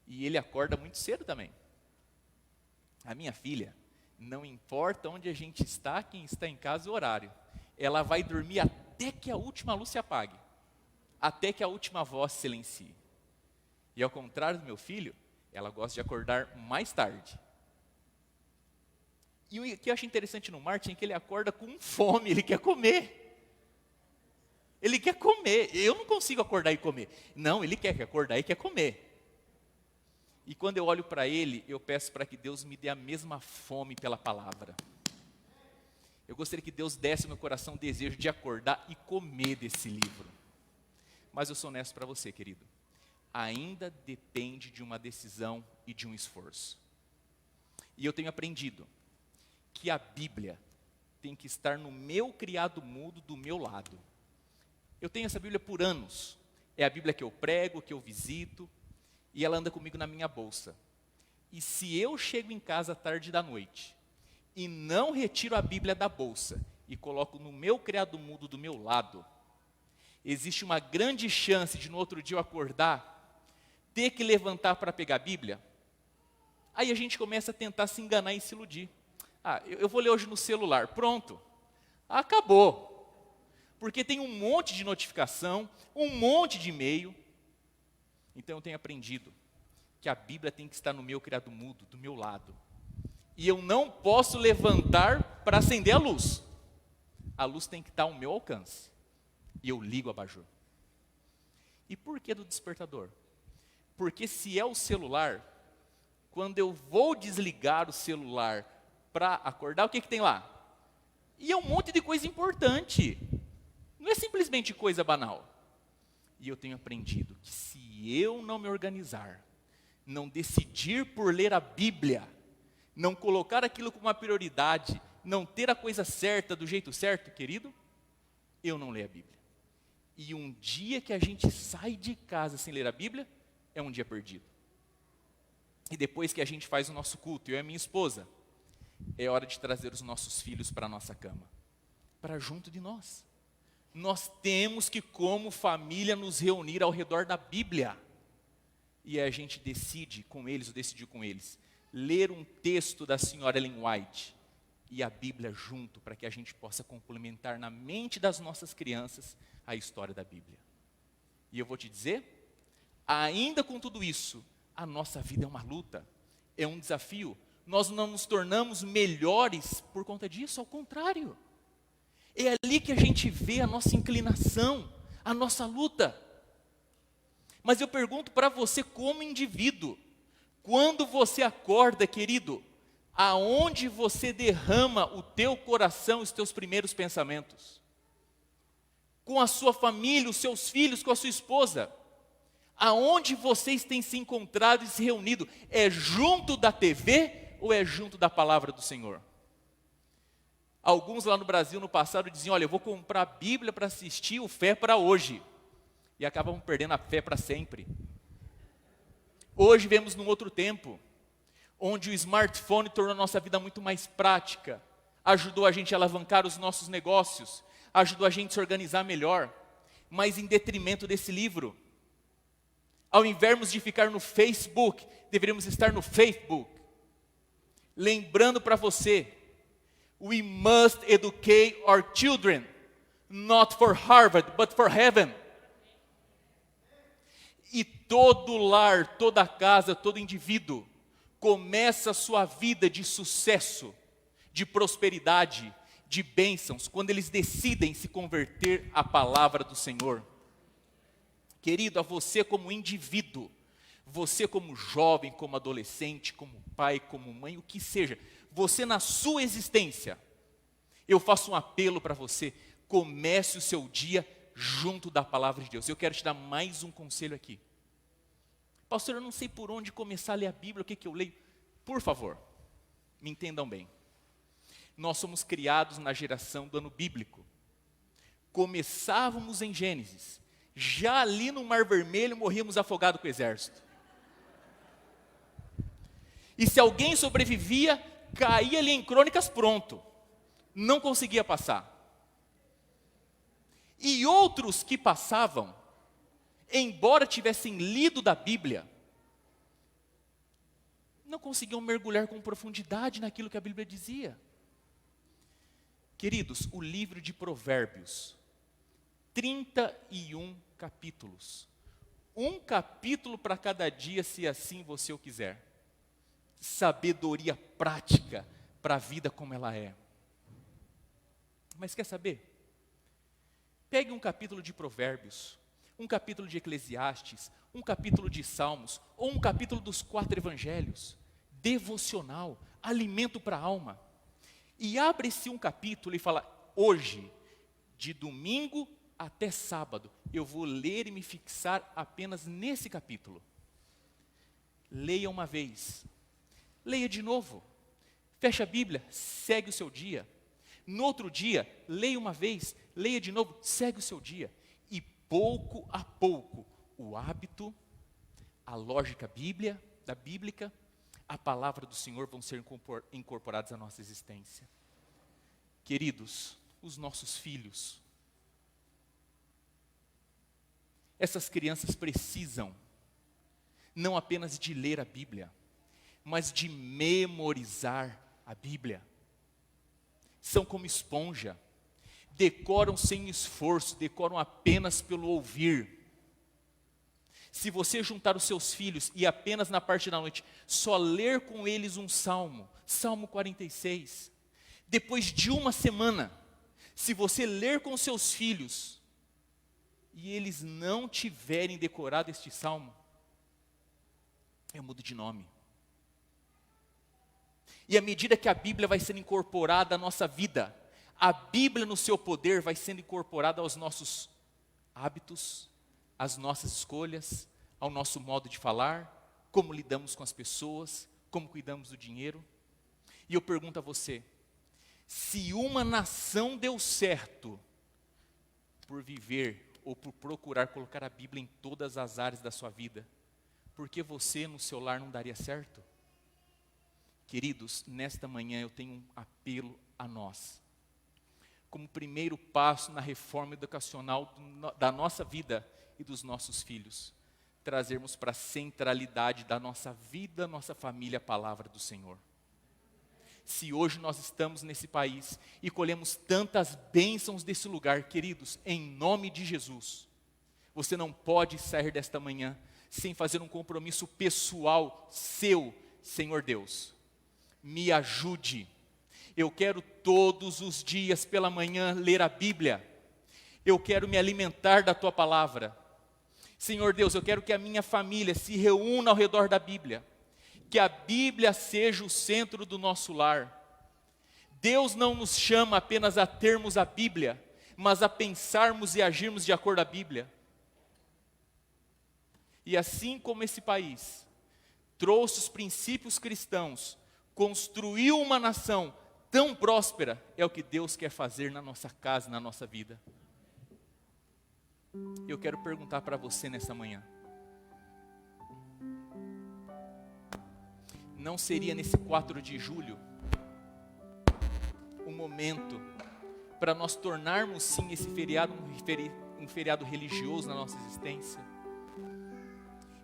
E ele acorda muito cedo também. A minha filha, não importa onde a gente está, quem está em casa, o horário. Ela vai dormir até que a última luz se apague. Até que a última voz se silencie. E ao contrário do meu filho, ela gosta de acordar mais tarde. E o que eu acho interessante no Martin é que ele acorda com fome, ele quer comer. Ele quer comer. Eu não consigo acordar e comer. Não, ele quer acordar e quer comer. E quando eu olho para ele, eu peço para que Deus me dê a mesma fome pela palavra. Eu gostaria que Deus desse no meu coração o desejo de acordar e comer desse livro. Mas eu sou honesto para você, querido. Ainda depende de uma decisão e de um esforço. E eu tenho aprendido que a Bíblia tem que estar no meu criado mudo do meu lado. Eu tenho essa Bíblia por anos. É a Bíblia que eu prego, que eu visito. E ela anda comigo na minha bolsa. E se eu chego em casa tarde da noite e não retiro a Bíblia da bolsa e coloco no meu criado mudo do meu lado, existe uma grande chance de no outro dia eu acordar, ter que levantar para pegar a Bíblia. Aí a gente começa a tentar se enganar e se iludir. Eu vou ler hoje no celular. Pronto. Acabou. Porque tem um monte de notificação, um monte de e-mail. Então eu tenho aprendido que a Bíblia tem que estar no meu criado mudo, do meu lado. E eu não posso levantar para acender a luz. A luz tem que estar ao meu alcance. E eu ligo o abajur. E por que do despertador? Porque se é o celular, quando eu vou desligar o celular para acordar, o que tem lá? E é um monte de coisa importante. Não é simplesmente coisa banal. E eu tenho aprendido que se eu não me organizar, não decidir por ler a Bíblia, não colocar aquilo como uma prioridade, não ter a coisa certa do jeito certo, querido, eu não leio a Bíblia. E um dia que a gente sai de casa sem ler a Bíblia, é um dia perdido. E depois que a gente faz o nosso culto, eu e a minha esposa, é hora de trazer os nossos filhos para a nossa cama, para junto de nós. Nós temos que, como família, nos reunir ao redor da Bíblia. E a gente decide com eles, ou decidiu com eles, ler um texto da senhora Ellen White e a Bíblia junto, para que a gente possa complementar na mente das nossas crianças a história da Bíblia. E eu vou te dizer, ainda com tudo isso, a nossa vida é uma luta, é um desafio. Nós não nos tornamos melhores por conta disso, ao contrário. É ali que a gente vê a nossa inclinação, a nossa luta. Mas eu pergunto para você como indivíduo, quando você acorda, querido, aonde você derrama o teu coração, os teus primeiros pensamentos? Com a sua família, os seus filhos, com a sua esposa? Aonde vocês têm se encontrado e se reunido? É junto da TV ou é junto da palavra do Senhor? Alguns lá no Brasil, no passado, diziam, olha, eu vou comprar a Bíblia para assistir o Fé para hoje. E acabam perdendo a fé para sempre. Hoje vemos num outro tempo, onde o smartphone tornou a nossa vida muito mais prática, ajudou a gente a alavancar os nossos negócios, ajudou a gente a se organizar melhor, mas em detrimento desse livro. Ao invés de ficar no Facebook, deveríamos estar no Facebook. Lembrando para você, we must educate our children, not for Harvard, but for heaven. E todo lar, toda casa, todo indivíduo começa a sua vida de sucesso, de prosperidade, de bênçãos, quando eles decidem se converter à palavra do Senhor. Querido, a você como indivíduo, você como jovem, como adolescente, como pai, como mãe, o que seja, você na sua existência, eu faço um apelo para você, comece o seu dia junto da palavra de Deus. Eu quero te dar mais um conselho aqui. Pastor, eu não sei por onde começar a ler a Bíblia, o que eu leio? Por favor, me entendam bem. Nós somos criados na geração do ano bíblico. Começávamos em Gênesis. Já ali no Mar Vermelho morríamos afogados com o exército. E se alguém sobrevivia, caía ali em Crônicas, pronto. Não conseguia passar. E outros que passavam, embora tivessem lido da Bíblia, não conseguiam mergulhar com profundidade naquilo que a Bíblia dizia. Queridos, o livro de Provérbios, 31 capítulos. Um capítulo para cada dia, se assim você o quiser. Sabedoria prática para a vida como ela é. Mas quer saber? Pegue um capítulo de Provérbios, um capítulo de Eclesiastes, um capítulo de Salmos, ou um capítulo dos 4 evangelhos, devocional, alimento para a alma. E abre-se um capítulo e fala, hoje, de domingo até sábado, eu vou ler e me fixar apenas nesse capítulo. Leia uma vez, leia de novo, fecha a Bíblia, segue o seu dia. No outro dia, leia uma vez, leia de novo, segue o seu dia. E pouco a pouco, o hábito, a lógica bíblica, a palavra do Senhor vão ser incorporados à nossa existência. Queridos, os nossos filhos, essas crianças precisam não apenas de ler a Bíblia, mas de memorizar a Bíblia. São como esponja, decoram sem esforço, decoram apenas pelo ouvir. Se você juntar os seus filhos e apenas na parte da noite, só ler com eles um salmo, Salmo 46, depois de uma semana, se você ler com seus filhos, e eles não tiverem decorado este salmo, eu mudo de nome. E à medida que a Bíblia vai sendo incorporada à nossa vida, a Bíblia no seu poder vai sendo incorporada aos nossos hábitos, às nossas escolhas, ao nosso modo de falar, como lidamos com as pessoas, como cuidamos do dinheiro. E eu pergunto a você, se uma nação deu certo por viver ou por procurar colocar a Bíblia em todas as áreas da sua vida, por que você no seu lar não daria certo? Queridos, nesta manhã eu tenho um apelo a nós. Como primeiro passo na reforma educacional da nossa vida e dos nossos filhos, trazermos para a centralidade da nossa vida, nossa família, a palavra do Senhor. Se hoje nós estamos nesse país e colhemos tantas bênçãos desse lugar, queridos, em nome de Jesus, você não pode sair desta manhã sem fazer um compromisso pessoal seu, Senhor Deus. Me ajude. Eu quero todos os dias pela manhã ler a Bíblia. Eu quero me alimentar da Tua palavra. Senhor Deus, eu quero que a minha família se reúna ao redor da Bíblia. que a Bíblia seja o centro do nosso lar. Deus não nos chama apenas a termos a Bíblia, mas a pensarmos e agirmos de acordo com a Bíblia. E assim como esse país trouxe os princípios cristãos, construiu uma nação tão próspera, é o que Deus quer fazer na nossa casa, na nossa vida. Eu quero perguntar para você nessa manhã: não seria nesse 4 de julho um momento para nós tornarmos sim esse feriado um feriado religioso na nossa existência?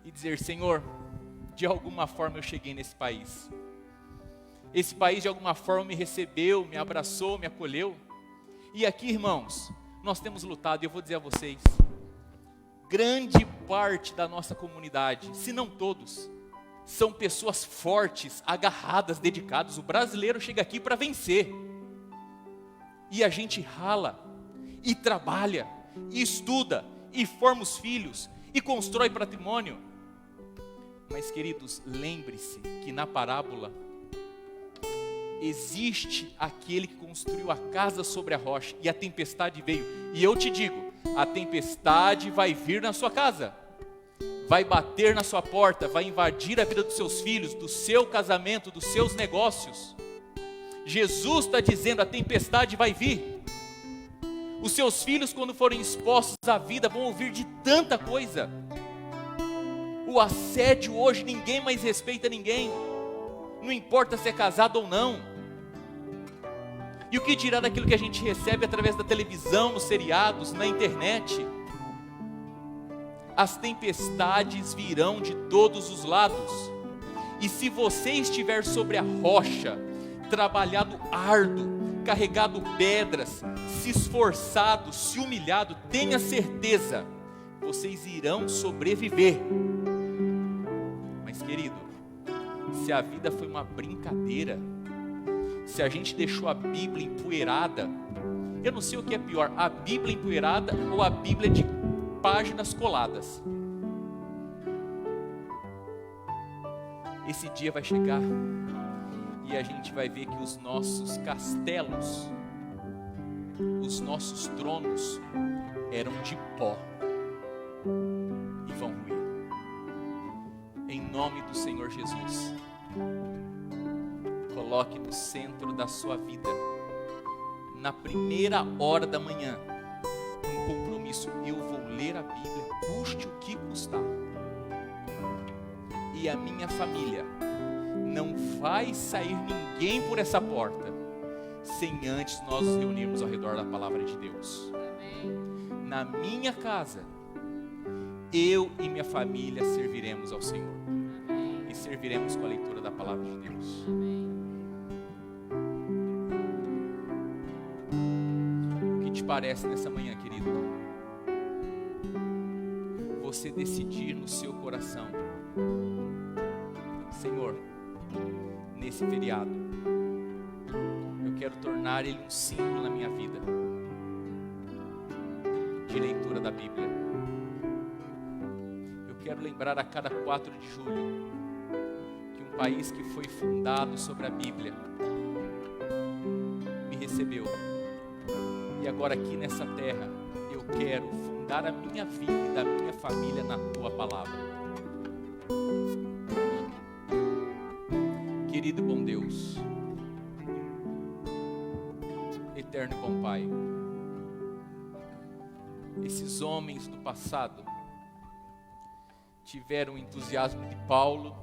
E dizer: Senhor, de alguma forma eu cheguei nesse país. Esse país de alguma forma me recebeu, me abraçou, me acolheu. E aqui, irmãos, nós temos lutado, e eu vou dizer a vocês, grande parte da nossa comunidade, se não todos, são pessoas fortes, agarradas, dedicadas. O brasileiro chega aqui para vencer. E a gente rala, e trabalha, e estuda, e forma os filhos, e constrói patrimônio. Mas, queridos, lembre-se que na parábola existe aquele que construiu a casa sobre a rocha, e a tempestade veio. E eu te digo, a tempestade vai vir na sua casa, vai bater na sua porta, vai invadir a vida dos seus filhos, do seu casamento, dos seus negócios. Jesus está dizendo: a tempestade vai vir. Os seus filhos, quando forem expostos à vida, vão ouvir de tanta coisa. O assédio hoje, ninguém mais respeita ninguém, não importa se é casado ou não. E o que dirá daquilo que a gente recebe através da televisão, nos seriados, na internet? As tempestades virão de todos os lados. E se você estiver sobre a rocha, trabalhado árduo, carregado pedras, se esforçado, se humilhado, tenha certeza, vocês irão sobreviver. Mas, querido, se a vida foi uma brincadeira, se a gente deixou a Bíblia empoeirada, eu não sei o que é pior, a Bíblia empoeirada ou a Bíblia de páginas coladas. Esse dia vai chegar e a gente vai ver que os nossos castelos, os nossos tronos eram de pó e vão ruir. Em nome do Senhor Jesus, coloque no centro da sua vida, na primeira hora da manhã, um compromisso: eu vou ler a Bíblia, custe o que custar. E a minha família, não vai sair ninguém por essa porta sem antes nós nos reunirmos ao redor da palavra de Deus. Amém. Na minha casa, eu e minha família serviremos ao Senhor. Amém. E serviremos com a leitura da palavra de Deus. Amém. O que te parece nessa manhã, querido? Você decidir no seu coração: Senhor, nesse feriado, eu quero tornar ele um símbolo na minha vida de leitura da Bíblia. Eu quero lembrar a cada 4 de julho que um país que foi fundado sobre a Bíblia me recebeu. E agora aqui nessa terra, eu quero fundar a minha vida e da minha família na tua palavra. Querido e bom Deus, eterno e bom Pai, esses homens do passado tiveram o entusiasmo de Paulo,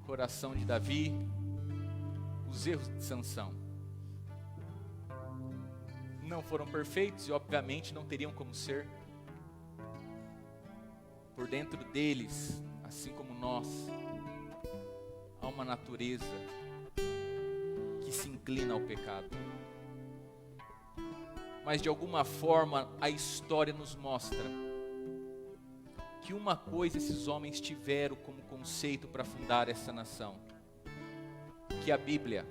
o coração de Davi, os erros de Sansão. Não foram perfeitos e obviamente não teriam como ser. Por dentro deles, assim como nós, há uma natureza que se inclina ao pecado. Mas de alguma forma a história nos mostra que uma coisa esses homens tiveram como conceito para fundar essa nação: que a Bíblia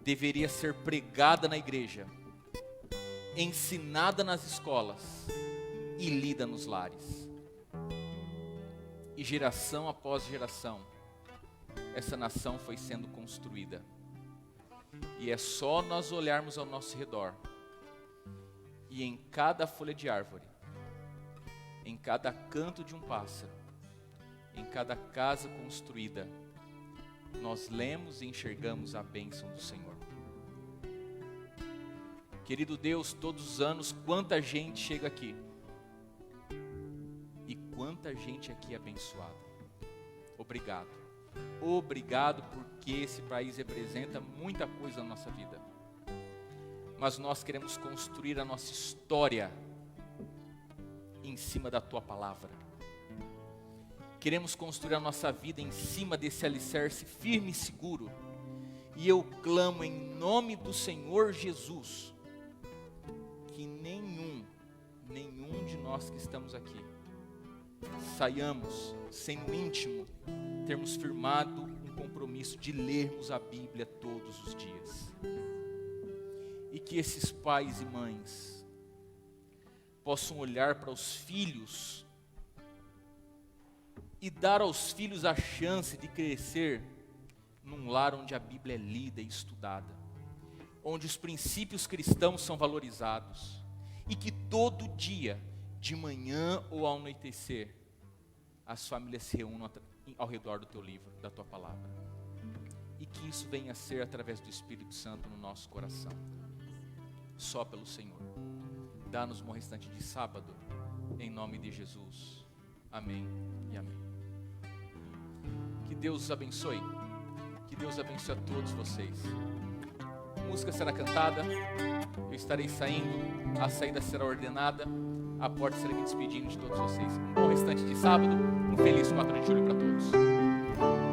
deveria ser pregada na igreja, ensinada nas escolas e lida nos lares. E geração após geração, essa nação foi sendo construída. E é só nós olharmos ao nosso redor, e em cada folha de árvore, em cada canto de um pássaro, em cada casa construída, nós lemos e enxergamos a bênção do Senhor. Querido Deus, todos os anos, quanta gente chega aqui, e quanta gente aqui é abençoada. Obrigado. Obrigado porque esse país representa muita coisa na nossa vida. Mas nós queremos construir a nossa história em cima da Tua palavra. Queremos construir a nossa vida em cima desse alicerce firme e seguro. E eu clamo em nome do Senhor Jesus, que nenhum de nós que estamos aqui saiamos sem no íntimo termos firmado um compromisso de lermos a Bíblia todos os dias. E que esses pais e mães possam olhar para os filhos e dar aos filhos a chance de crescer num lar onde a Bíblia é lida e estudada, onde os princípios cristãos são valorizados, e que todo dia, de manhã ou ao anoitecer, as famílias se reúnam ao redor do Teu livro, da Tua palavra, e que isso venha a ser através do Espírito Santo no nosso coração, só pelo Senhor. Dá-nos um bom restante de sábado, em nome de Jesus, amém e amém. Que Deus os abençoe, que Deus abençoe a todos vocês. A música será cantada, eu estarei saindo, a saída será ordenada, a porta será me despedindo de todos vocês. Um bom restante de sábado, um feliz 4 de julho para todos.